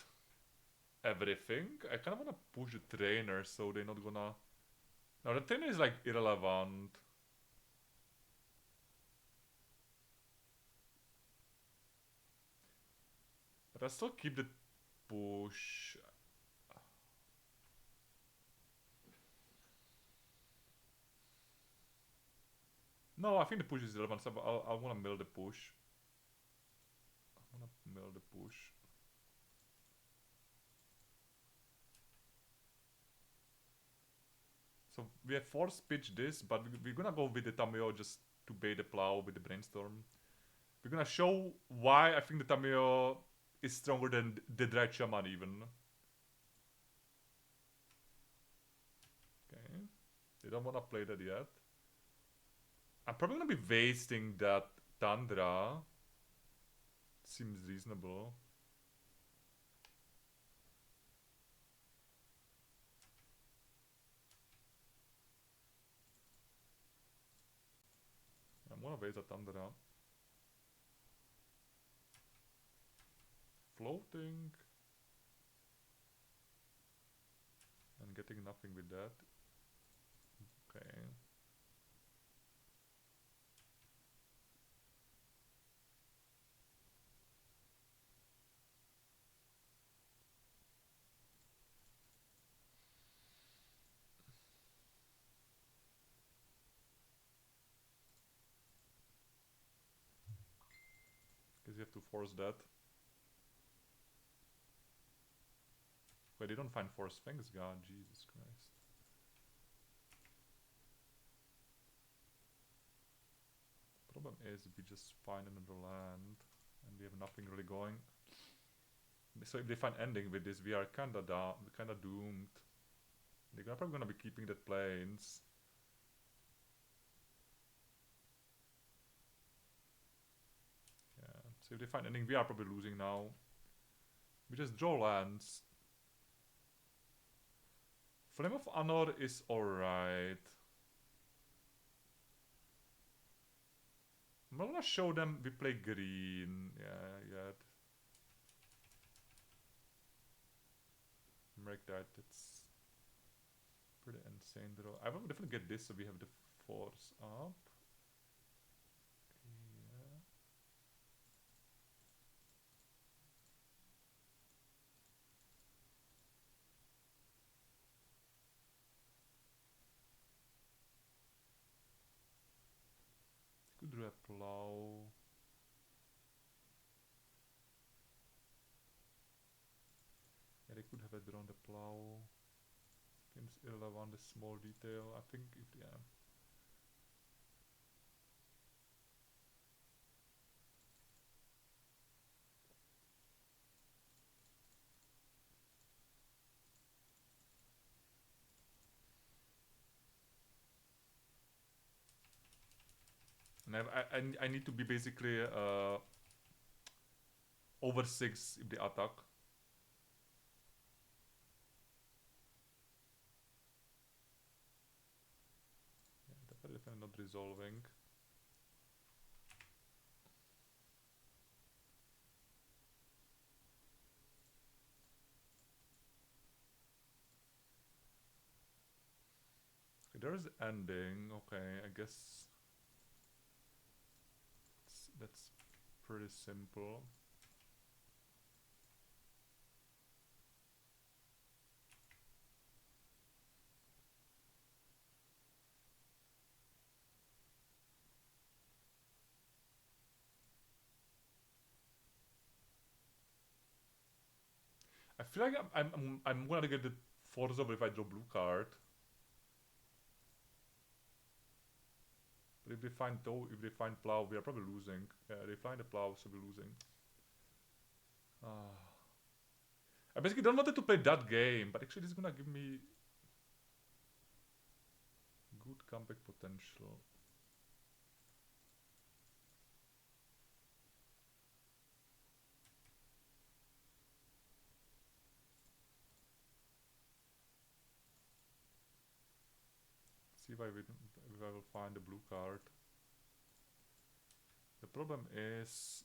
everything. I kind of want to push the trainer so they're not gonna... No, the trainer is like irrelevant. But I still keep the push. No, I think the push is relevant, so I want to mill the push. I want to mill the push. So we have force pitch this, but we're gonna go with the Tameo just to bait the plow with the brainstorm. We're gonna show why I think the Tameo is stronger than the Dread Shaman even. Okay. They don't wanna play that yet. I'm probably gonna be wasting that Tundra. Seems reasonable. I'm gonna waste a Tundra. Floating. And getting nothing with that. Okay. Guess you have to force that. Wait, they don't find force. Thanks God, Jesus Christ. Problem is, we just find another land, and we have nothing really going. So if they find ending with this, we are kinda doomed. They're probably gonna be keeping that planes. Yeah. So if they find ending, we are probably losing now. We just draw lands. Flame of Honor is alright. I'm gonna show them we play green. Yeah. Make that. It's pretty insane draw. I will definitely get this so we have the force up. Yeah. Could draw a plow. Yeah, they could have it drawn the plow. Games 11, the small detail. I think if yeah. And I need to be basically over 6 if they attack. Yeah, definitely not resolving. Okay, there's ending. Okay, I guess that's pretty simple. I feel like I'm gonna get the force over if I draw blue card. But if they find plow, we are probably losing. Yeah, they find the plow, so we're losing. I basically don't want to play that game, but actually this is gonna give me good comeback potential. See if I will find the blue card. The problem is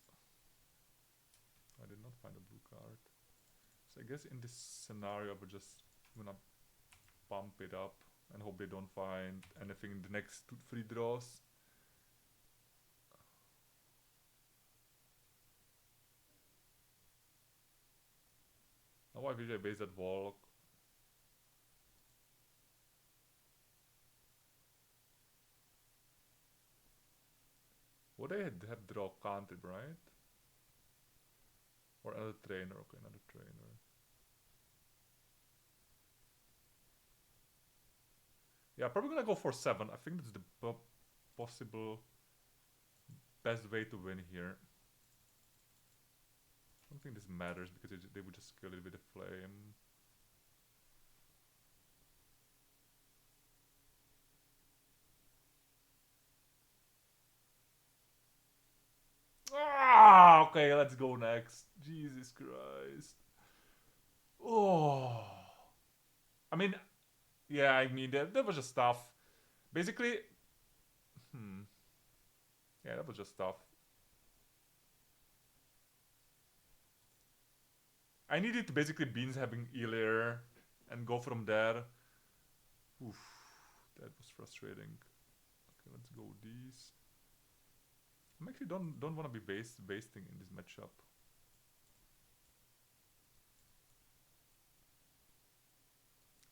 I did not find a blue card. So I guess in this scenario we're just gonna pump it up and hope they don't find anything in the next 3 draws. Now I wish I base that wall. What they have draw counted, right? Or another trainer. Okay, another trainer. Yeah, probably gonna go for 7. I think that's the possible best way to win here. I don't think this matters because they would just kill it with a flame. Ah, okay, let's go next. Jesus Christ. Oh. I mean, yeah, I mean, that was just tough. Basically, yeah, that was just tough. I needed to basically Beans having Elir and go from there. Oof, that was frustrating. Okay, let's go these. I actually don't want to be wasting in this matchup.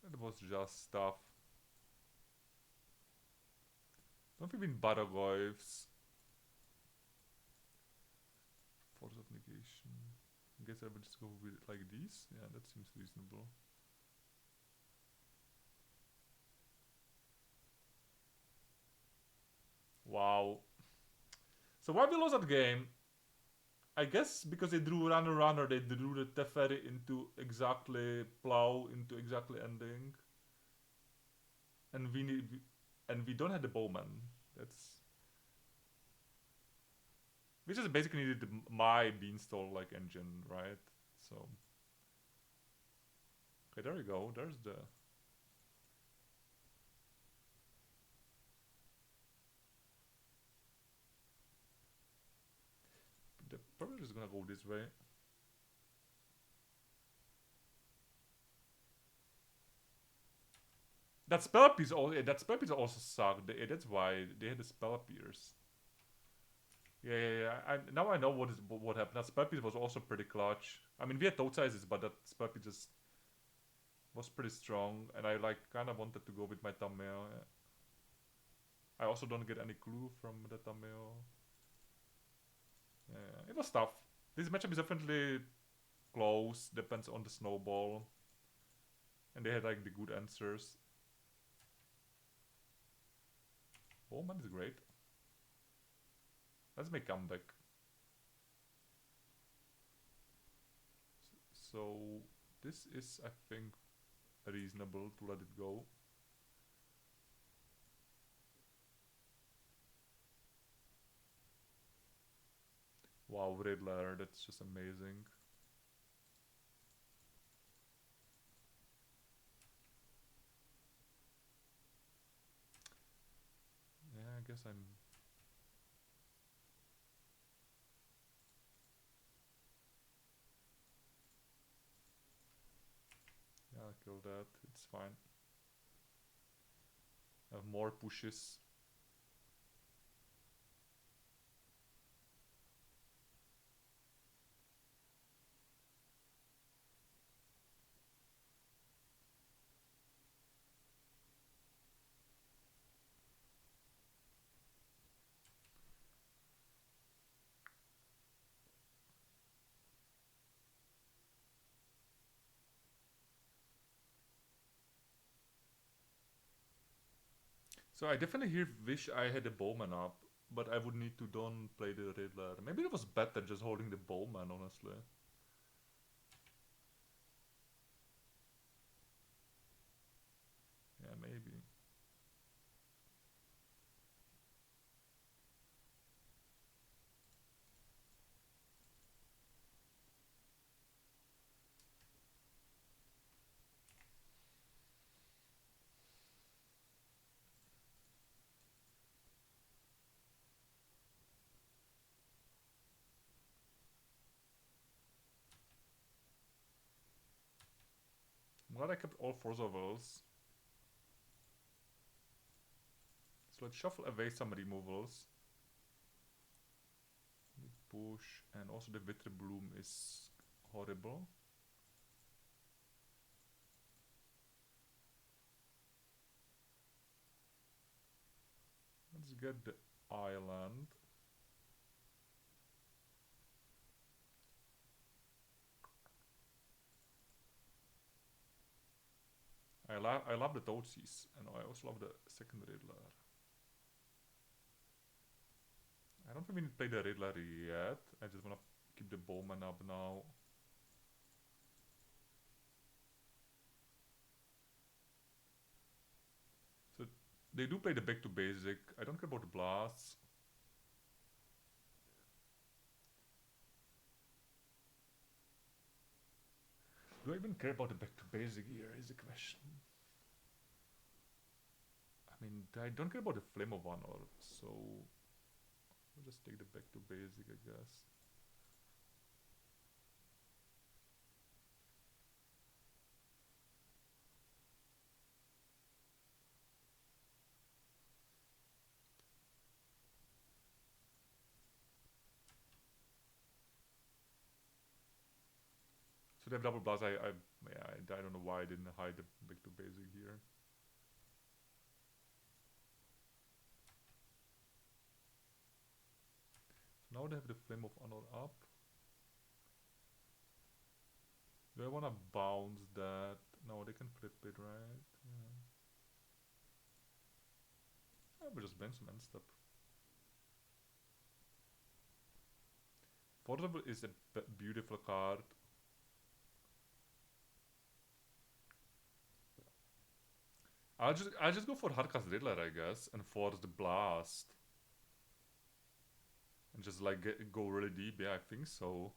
That was just tough. Don't even Baragoyves. Force of negation. I guess I would just go with it like these. Yeah, that seems reasonable. Wow. So why we lost that game? I guess because they drew runner, they drew the Teferi into exactly plow into exactly ending, and we don't have the bowman. That's we just basically needed my beanstalk like engine, right? So okay, there you go. There's the probably just gonna go this way. That spell piece also sucked. That's why they had the spell pierce. Yeah. Now I know what happened. That spell piece was also pretty clutch. I mean, we had toad sizes, but that spell piece just was pretty strong, and I like kind of wanted to go with my thumbnail. Yeah. I also don't get any clue from the thumbnail. Yeah, it was tough. This matchup is definitely close. Depends on the snowball, and they had like the good answers. Bowman is great. Let's make comeback. So this is, I think, reasonable to let it go. Wow, Riddler, that's just amazing. Yeah, I guess I'm... Yeah, I'll kill that. It's fine. Have more pushes. So I definitely here wish I had the Bowman up, but I would need to don't play the Riddler. Maybe it was better just holding the Bowman, honestly. Yeah, maybe. I'm glad I kept all 4 Zovels. So let's shuffle away some removals. Push, and also the Wither Bloom is horrible. Let's get the island. I love the Toadsies, and I also love the second Riddler. I don't think we need to play the Riddler yet. I just wanna keep the Bowman up now. So they do play the back to basic. I don't care about the blasts. Do I even care about the back to basic here is the question. I mean, I don't care about the Flame of Honor, so I'll just take the back to basic, I guess. So they have double blast. I don't know why I didn't hide the back to basic here. So now they have the Flame of Honor up. Do I wanna bounce that? No, they can flip it, right? Yeah. I will just ban some end step. Portable is a beautiful card. I'll just go for Hardcast Riddler, I guess, and force the blast. And just like go really deep, yeah, I think so.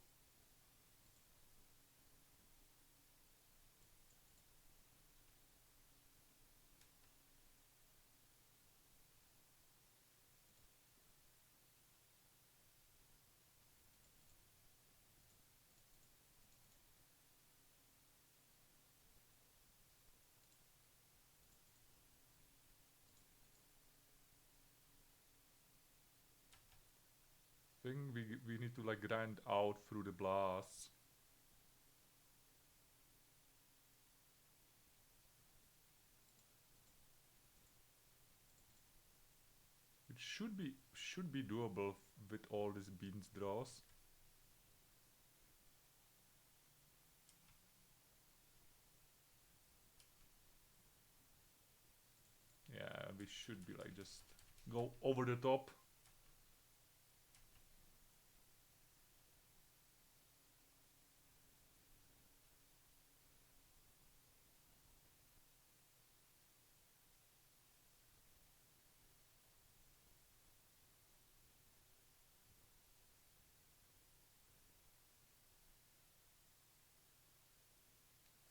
I think we need to like grind out through the blast. It should be doable with all these beans draws. Yeah, we should be like just go over the top.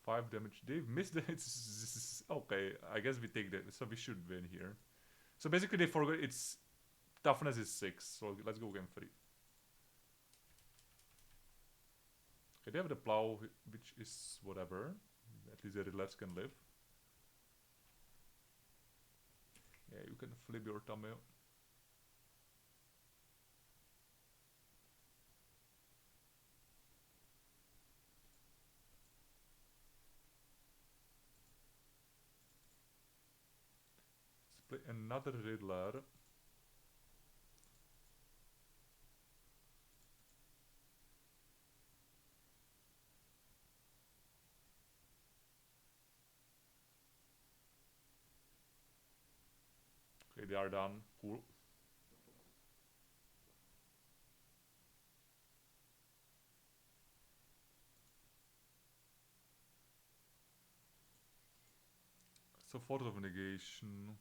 Five damage. They've missed it. Okay, I guess we take that. So we should win here. So basically they forgot its toughness is 6. So let's go game 3. Okay, they have the plow, which is whatever. At least the Riddlers can live. Yeah, you can flip your tummy. Let's play another Riddler. Okay, they are done. Cool. So Force of Negation.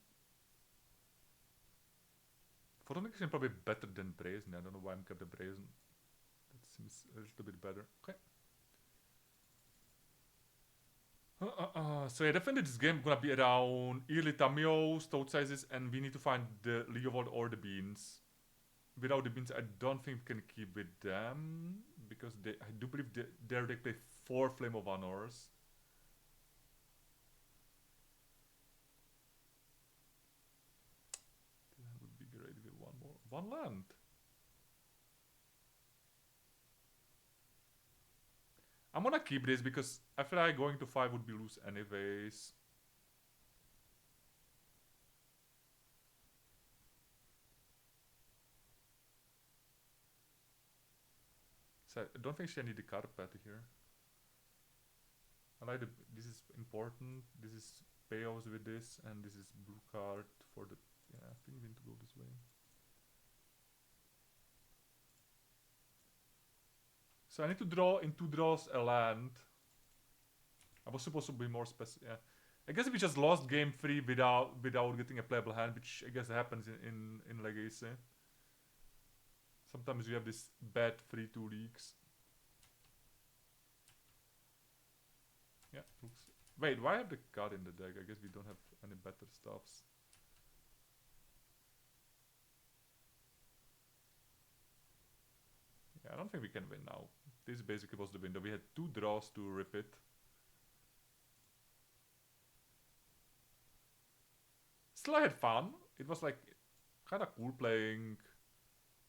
Force of Negation probably better than Brazen. I don't know why I'm kept the Brazen. That seems a little bit better. Okay. So yeah, definitely this game gonna be around early Tamios, toad sizes, and we need to find the Leovold or the beans. Without the beans, I don't think we can keep with them because I do believe they play 4 Flame of Honors. That would be great with one land. I'm gonna keep this because I feel like going to 5 would be loose anyways. So I don't think I need the carpet here. I like this is important. This is payoffs with this, and this is blue card for the... Yeah, I think we need to go this way. So I need to draw in 2 draws a land. I was supposed to be more specific. Yeah. I guess we just lost game 3 without getting a playable hand, which I guess happens in Legacy. Sometimes you have this bad 3-2 leaks. Yeah, looks... Wait, why have the card in the deck? I guess we don't have any better stuffs. Yeah, I don't think we can win now. This basically was the window. We had 2 draws to rip it. Still, I had fun. It was like kind of cool playing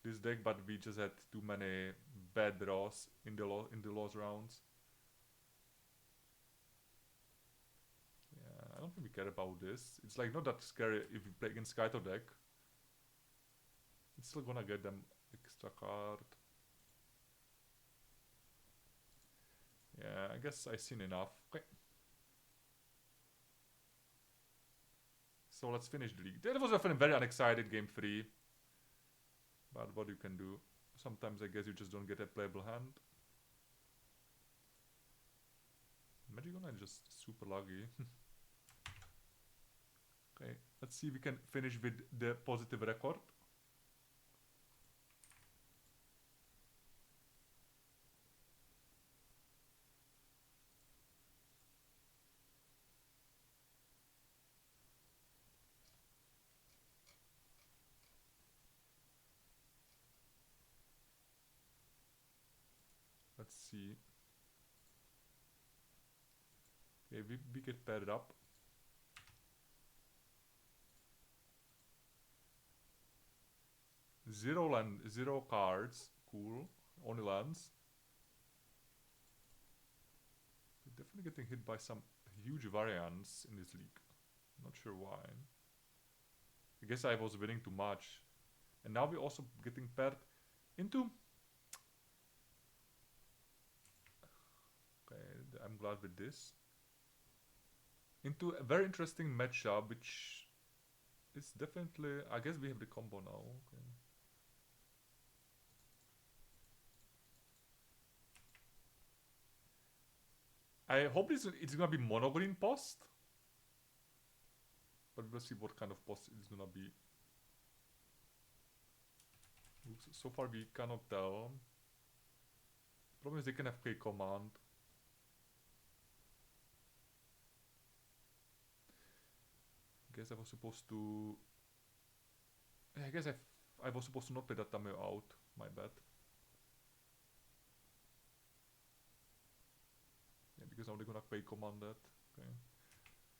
this deck, but we just had too many bad draws in the lost rounds. Yeah, I don't think we care about this. It's like not that scary if we play against Kaito deck. It's still gonna get them extra card. Yeah, I guess I've seen enough. Okay. So let's finish the league. That was a very unexcited game 3. But what you can do. Sometimes I guess you just don't get a playable hand. Magic Online is just super lucky. Okay, let's see if we can finish with the positive record. Let's see. Okay, we get paired up. Zero cards. Cool. Only lands. We're definitely getting hit by some huge variants in this league. Not sure why. I guess I was winning too much. And now we're also getting paired into... Okay, I'm glad with this. Into a very interesting matchup, which is definitely... I guess we have the combo now. Okay. I hope it's gonna be mono green post. But we'll see what kind of post it's gonna be. Oops, so far we cannot tell. Problem is they can have K command. Guess I was supposed to... I guess I was supposed to not play that Tameo out. My bad. Yeah, because now they're gonna K command that. Okay.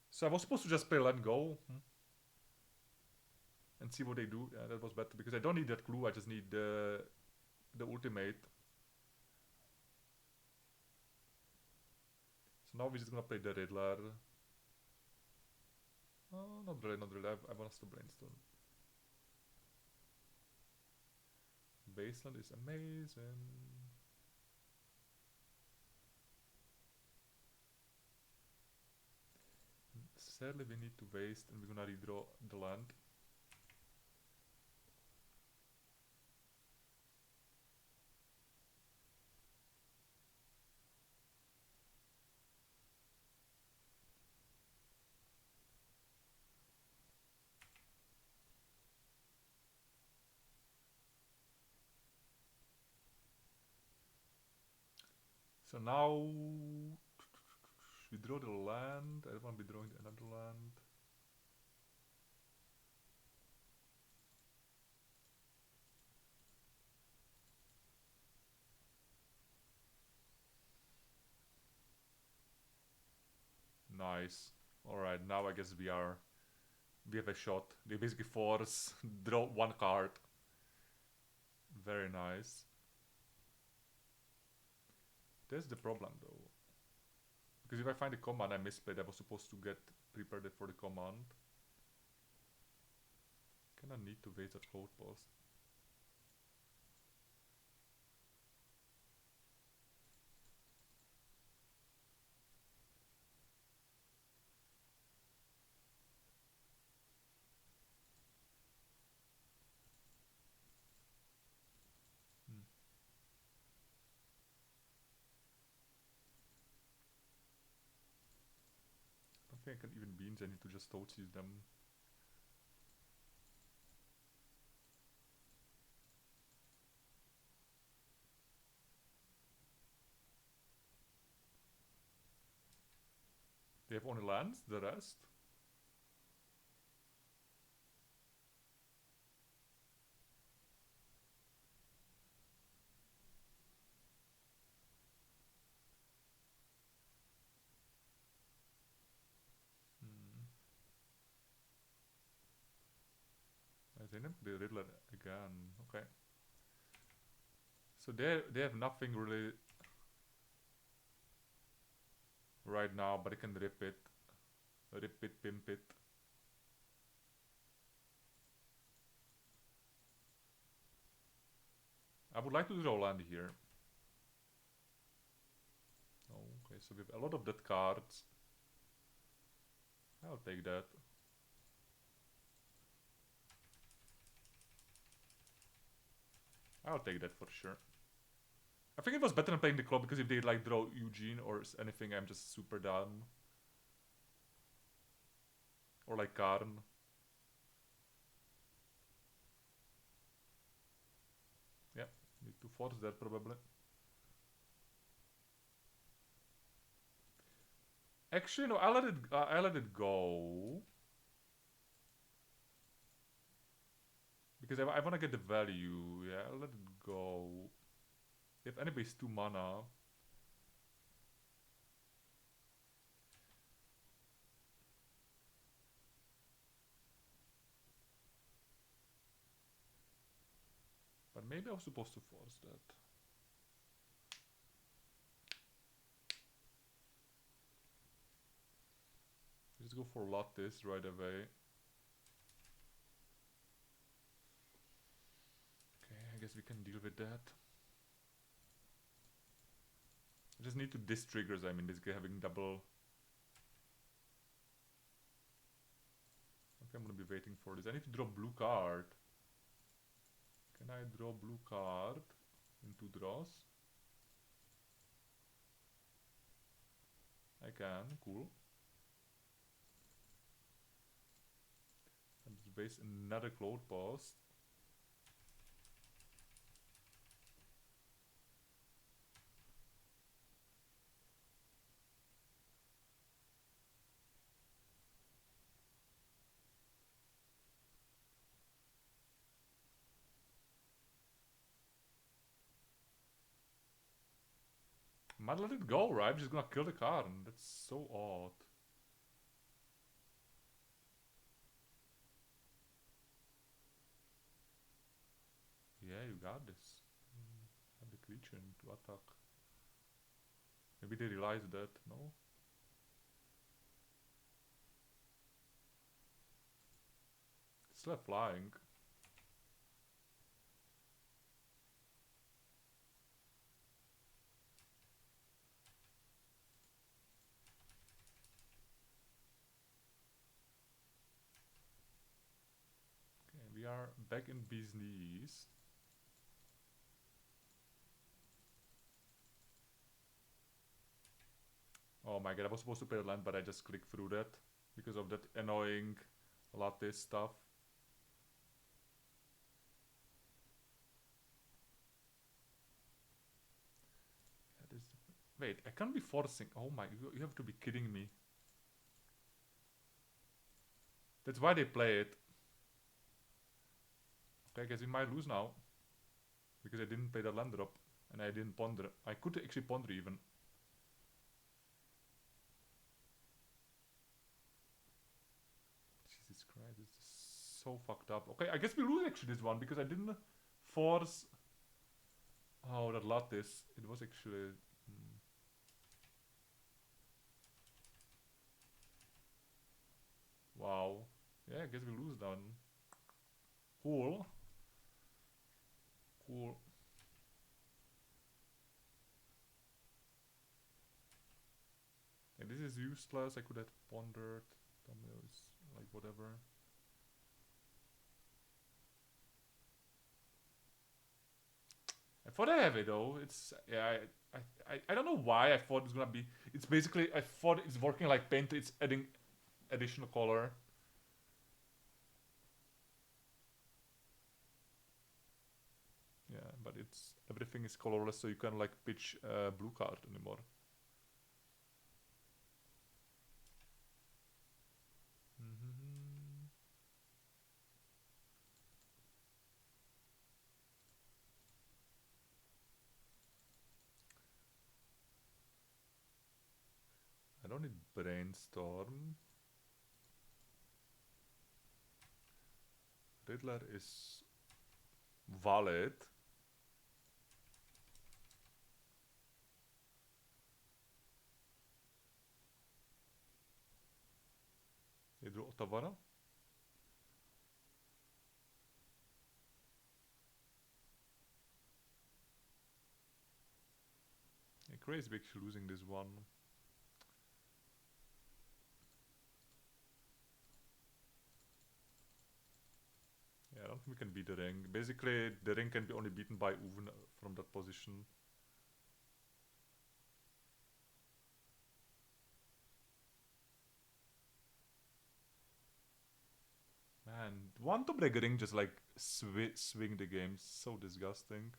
So I was supposed to just play Let Go. And see what they do. Yeah, that was better because I don't need that clue. I just need the ultimate. So now we're just gonna play the Riddler. Oh, not really. I want us to brainstorm. Baseland is amazing. Sadly, we need to waste, and we're gonna redraw the land. So now we draw the land. I don't want to be drawing another land. Nice. Alright, now I guess we have a shot. They basically force draw 1 card. Very nice. That's the problem though. Because if I find a command I misplayed, I was supposed to get prepared for the command. Kinda need to waste that outpost. think I can even beans. I need to just toad seize them. They have only lands, the rest. I think the Riddler again. Okay. So they have nothing really right now, but I can rip it, pimp it. I would like to draw land here. Oh, okay, so we have a lot of dead cards. I'll take that. I'll take that for sure. I think it was better than playing the club because if they like draw Eugene or anything, I'm just super down. Or like Karn. Yeah, need to force that probably. Actually, no, I let it go. Because I want to get the value. Yeah, I'll let it go. If anybody's 2 mana. But maybe I was supposed to force that. Let's go for Lattice right away. Okay, I guess we can deal with that. I just need to diss triggers, I mean, this guy having double. Okay, I'm gonna be waiting for this. I need to draw blue card. Can I draw blue card in 2 draws? I can, cool. And just waste another Cloud Post. Might let it go, right? I'm just gonna kill the card. That's so odd. Yeah, you got this. Have the creature to attack. Maybe they realized that, no? Still have flying. Okay, we are back in bee's knees. Oh my god, I was supposed to play a land, but I just clicked through that because of that annoying lattice stuff. Yeah, wait, I can't be forcing. Oh my, you have to be kidding me. That's why they play it. Okay, I guess we might lose now. Because I didn't play the land drop. And I didn't ponder. I could actually ponder even. Jesus Christ, this is so fucked up. Okay, I guess we lose actually this one because I didn't force. Oh, that lattice. It was actually. Wow. Yeah, I guess we lose then. Cool. Cool. Yeah, this is useless. I could have pondered. Thumbnails, like whatever. I thought I have it though. It's yeah. I don't know why I thought it's gonna be. It's basically I thought it's working like paint. It's adding additional color. Yeah, but it's everything is colorless, so you can't like pitch a blue card anymore. I don't need brainstorm. Riddler is valid. You drew Otavara. Yeah, crazy big losing this one. Yeah, I don't think we can beat the ring. Basically, the ring can be only beaten by Uven from that position. Man, one to break a ring just like swing the game. So disgusting.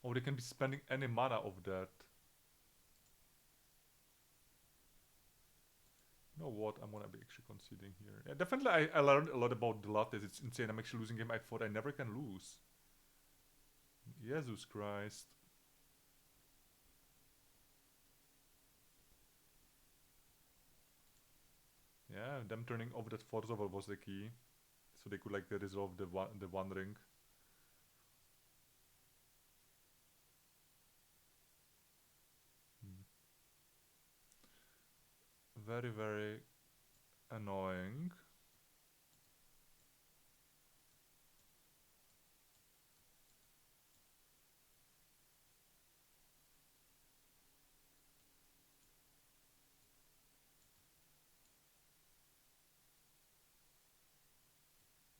Or they can be spending any mana of that. You know what? I'm gonna be actually conceding here. Yeah, definitely, I learned a lot about the lattes. It's insane. I'm actually losing game. I thought I never can lose. Jesus Christ. Yeah, them turning off that force over was the key. So they could like resolve the one ring. Very, very annoying.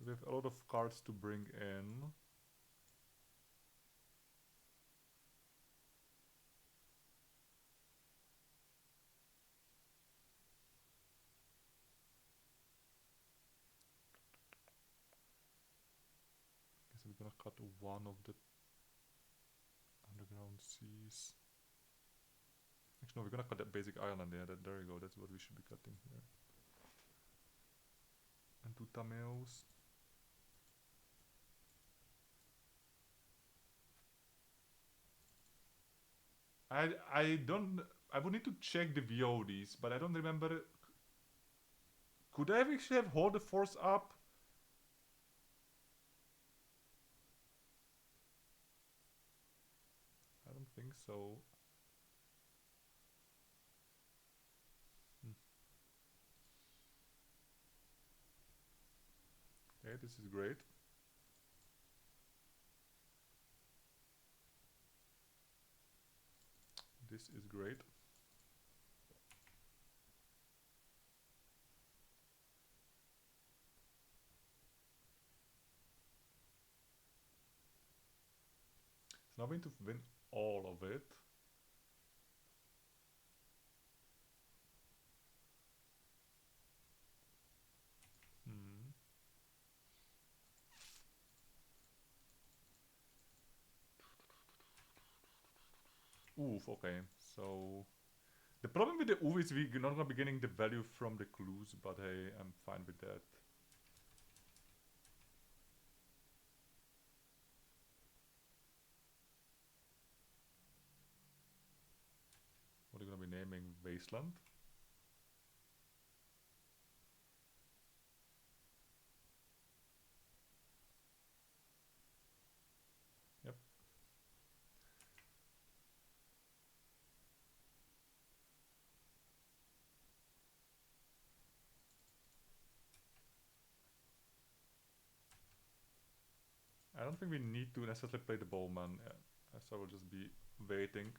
We have a lot of cards to bring in. Guess we're gonna cut one of the underground seas. Actually, no, we're gonna cut that basic island. Yeah, there we go. That's what we should be cutting here. And two Tamils. I don't. I would need to check the VODs, but I don't remember. Could I actually have hold the force up? I don't think so. Okay, this is great. This is great. So now we need to win all of it. Oof, okay. So the problem with the oof is we're not gonna be getting the value from the clues, but hey, I'm fine with that. What are you gonna be naming? Wasteland? Yep. I don't think we need to necessarily play the bowman. Yeah. So I will just be waiting.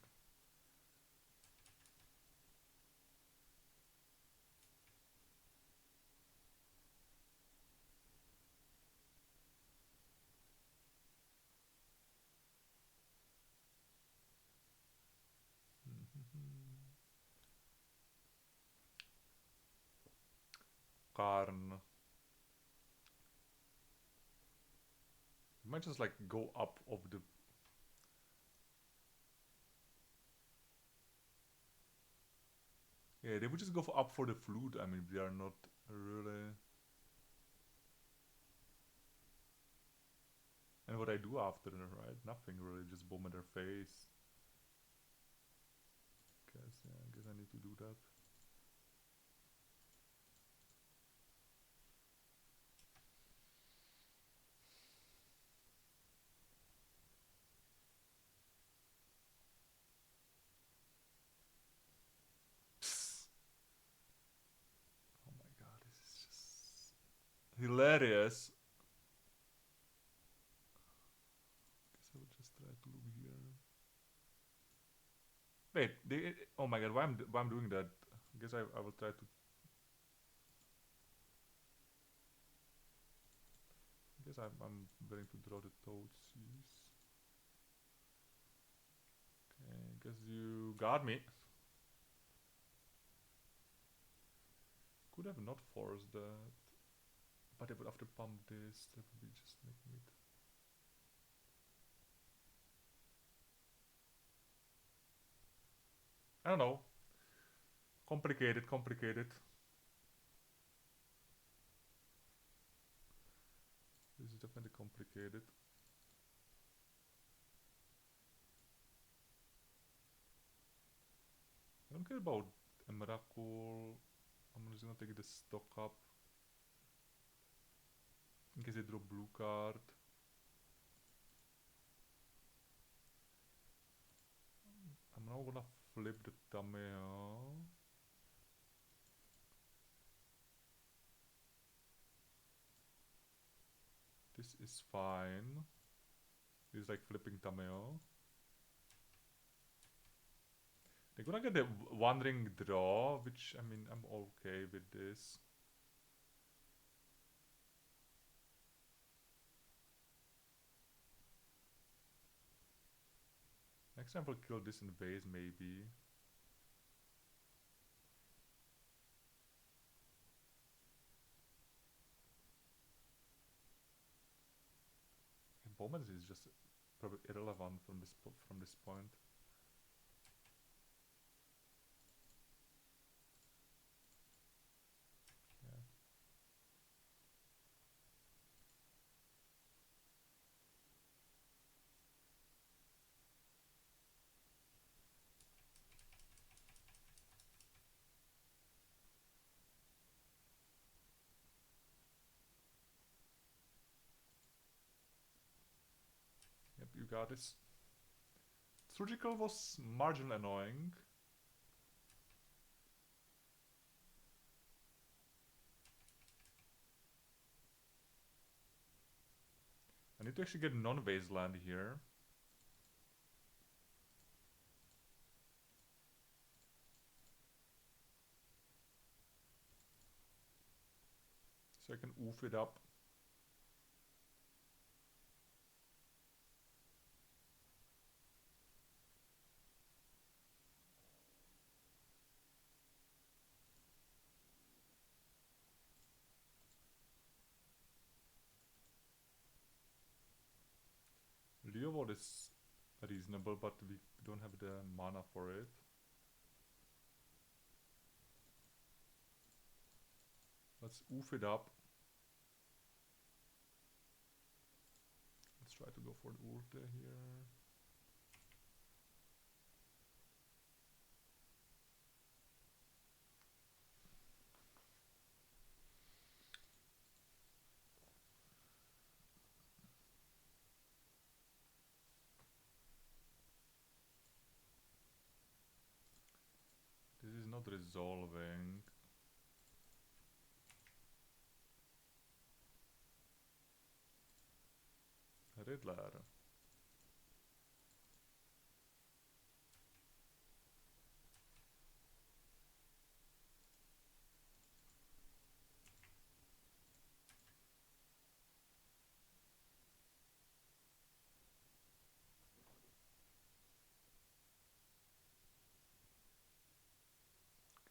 Karn. We might just like go up of the... Yeah, they would just go up for the flute. I mean, they are not really... And what I do after, right? Nothing really, just bomb in their face. Yeah, I guess I need to do that. Psst. Oh my god, this is just hilarious. Guess I will just try to look here. Wait, oh my god, why I'm doing that? I guess I will try to... I guess I'm willing to draw the toadsies. Okay, guess you got me. Could have not forced that. But I would have to pump this. That would be just making it... I don't know. Complicated, complicated. This is definitely complicated. I don't care about a miracle. I'm just gonna take the stock up. In case they draw blue card. I'm now gonna flip the Tameo. This is fine. This is like flipping Tameo. They're gonna get the wandering draw, which I mean I'm okay with this. Next time we'll kill this in base maybe. Bowman is just probably irrelevant from this point. Yeah. Yep, you got this. Surgical was marginally annoying. I need to actually get non-wasteland here. So I can oof it up. Leovod is reasonable, but we don't have the mana for it. Let's oof it up. Let's try to go for the Urte here. This is not resolving. Riddler.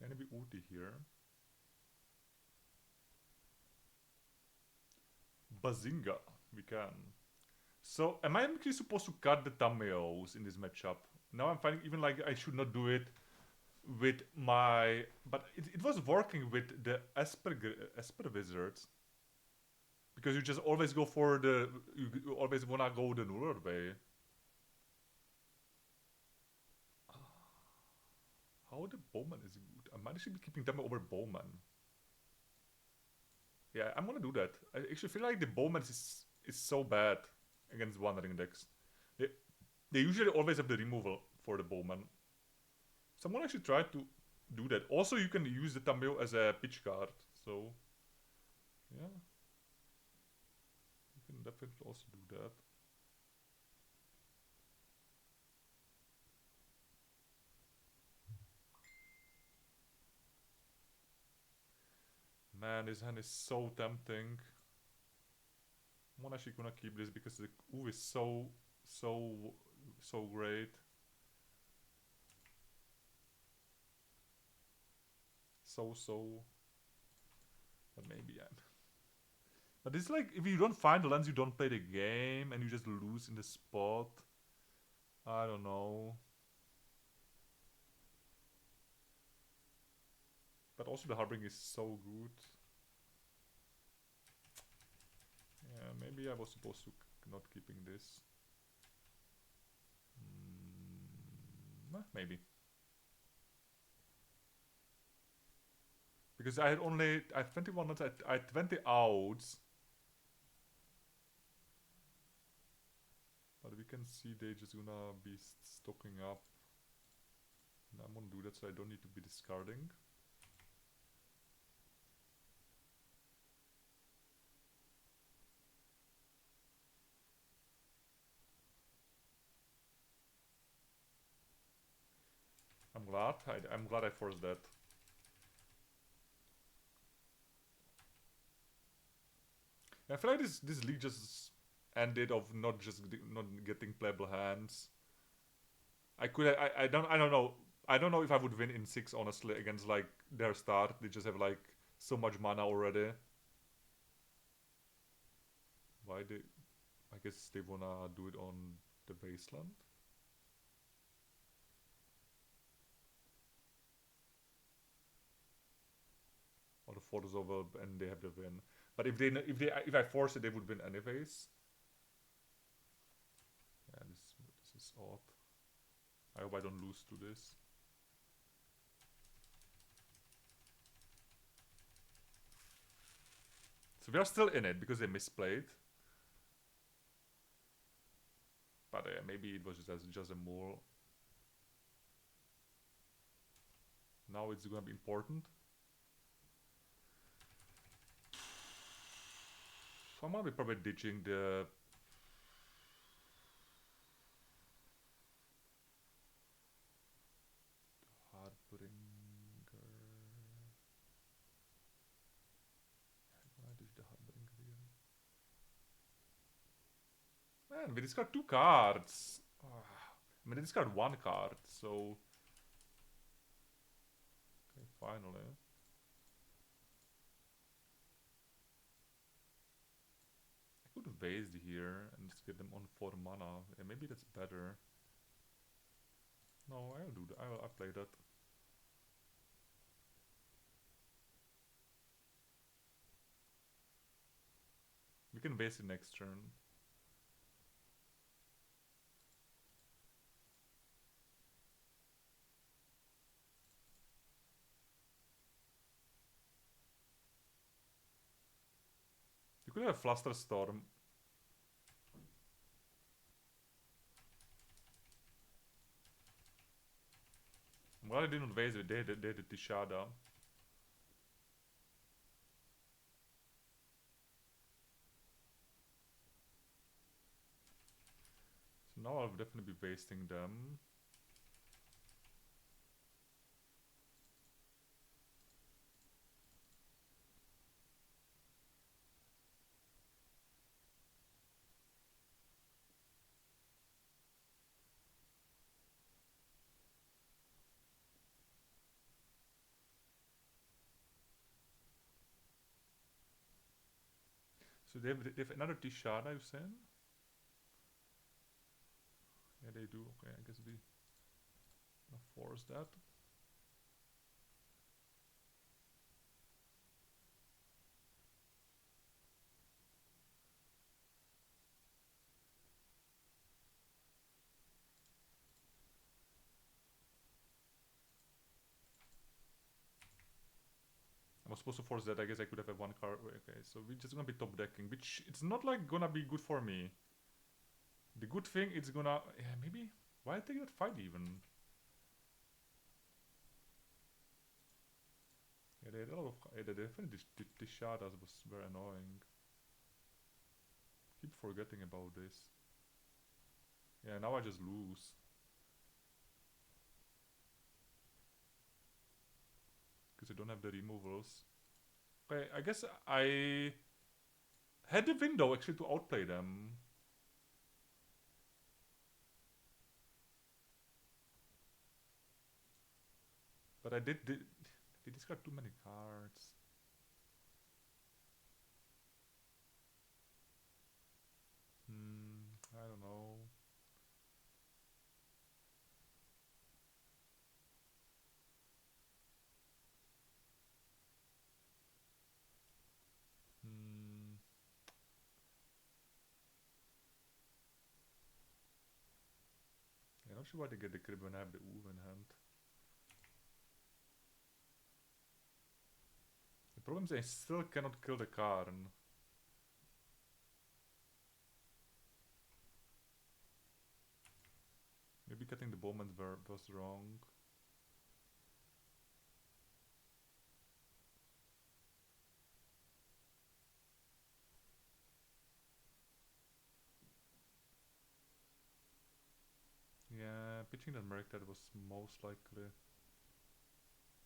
Can it be Uti here? Bazinga. We can. So, am I actually supposed to cut the thumbnails in this matchup? Now I'm finding even like I should not do it with my... But it was working with the Esper wizards. Because you just always go for the... You always wanna go the Nuller way. How the Bowman is good. I might actually be keeping them over Bowman. Yeah, I'm gonna do that. I actually feel like the Bowman is so bad against Wandering decks. They usually always have the removal for the Bowman. So I'm gonna actually try to do that. Also, you can use the Tameo as a pitch card. So, yeah. You can definitely also do that. Man, this hand is so tempting. I'm actually gonna keep this because the U is so great. But maybe I'm... But it's like, if you don't find the lens, you don't play the game, and you just lose in the spot. I don't know. But also the Harbinger is so good. Yeah, maybe I was supposed to not keeping this. Maybe. Because I had 21 nuts, I had 20 outs. But we can see they just gonna be stocking up. And I'm gonna do that so I don't need to be discarding. I'm glad I forced that. I feel like this league just ended of not getting playable hands. I don't know. I don't know if I would win in 6 honestly against like their start. They just have like so much mana already. Why they... I guess they wanna do it on the baseland. Or the photos over and they have the win. But if I force it, they would win anyways. Yeah, this is odd. I hope I don't lose to this. So we are still in it because they misplayed. But maybe it was just a mole. Now it's gonna be important. I'm gonna be probably ditching the... Harbinger... I'm gonna ditch the Harbinger here. Man, we discard 2 cards. I mean, they discard 1 card, so... Okay, finally. I could waste here and just get them on 4 mana. Yeah, maybe that's better. No, I'll do that. I'll play that. We can waste it next turn. You could have Fluster Storm. I'm glad I didn't waste it. They had the Tishada. So now I'll definitely be wasting them. So they have another Tishara, you saying? Yeah, they do. Okay, I guess we gonna force that. I was supposed to force that. I guess I could have had one card. Okay, so we're just gonna be top decking, which it's not like gonna be good for me. The good thing it's gonna, yeah, maybe why take that fight even? Yeah, they had a lot of. Yeah, the definitely this Shadas was very annoying. Keep forgetting about this. Yeah, now I just lose. Because I don't have the removals. Okay, I guess I had the window actually to outplay them. But I did discard too many cards. I don't know. Yeah, not sure why they get the crib when I have the UB in hand. The problem is I still cannot kill the Karn. Maybe cutting the bowman was wrong. Yeah, pitching that Merc that was most likely.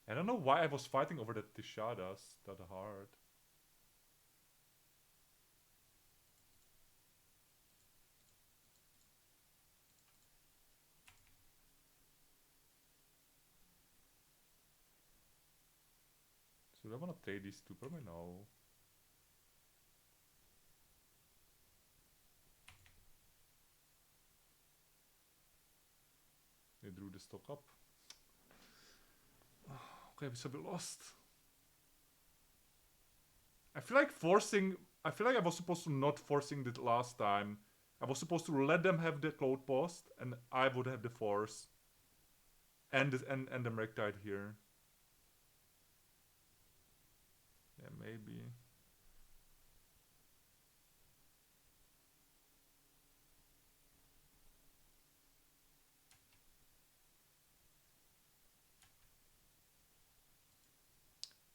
I don't know why I was fighting over the Tishadas that hard. So do I wanna trade these two? Probably no. They drew the stock up. Okay, so we lost. I feel like forcing. I feel like I was supposed to not forcing it last time. I was supposed to let them have the cloud post, and I would have the force. And the Mrectide here. Yeah, maybe.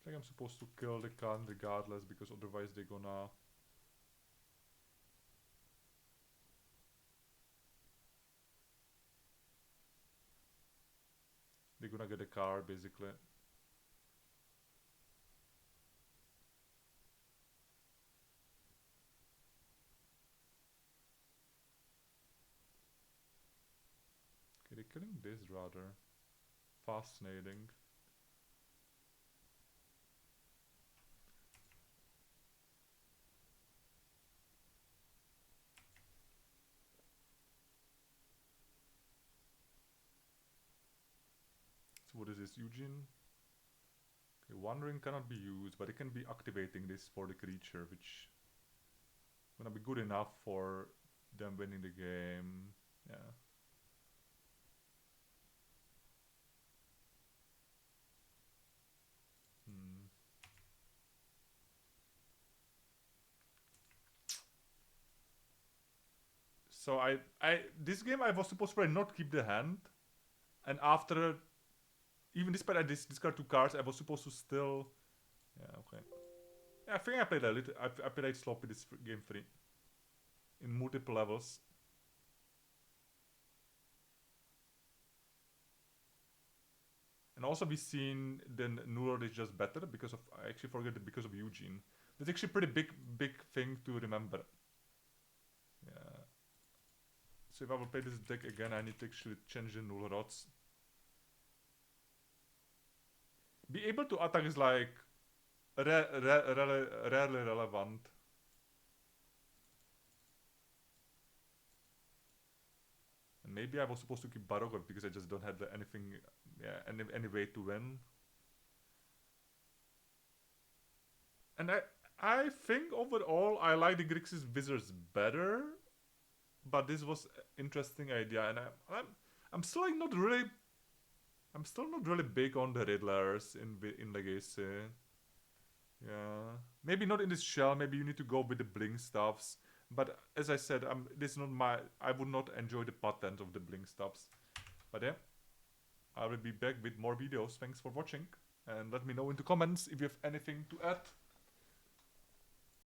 I think I'm supposed to kill the Khan regardless, because otherwise they're gonna. They're gonna get a car basically. Okay, they're killing this rather. Fascinating. So what is this, Eugene? Okay, one ring cannot be used, but it can be activating this for the creature, which is gonna be good enough for them winning the game. Yeah. So this game I was supposed to probably not keep the hand, and after even despite I discard two cards, I was supposed to still. Yeah, okay. Yeah, I think I played a little. I played sloppy this game free in multiple levels. And also we've seen the Nulord is just better because of, I actually forget it, because of Eugene. That's actually a pretty big thing to remember. Yeah. So if I will play this deck again, I need to actually change the Nulrods. Be able to attack is like rarely relevant. And maybe I was supposed to keep Barokov because I just don't have anything, any way to win. And I think overall I like the Grixis Wizards better, but this was an interesting idea, and I'm still like not really. I'm still not really big on the Riddlers in Legacy. Yeah, maybe not in this shell. Maybe you need to go with the blink stuffs. But as I said, this is not my. I would not enjoy the patent of the blink stuffs. But yeah, I will be back with more videos. Thanks for watching, and let me know in the comments if you have anything to add.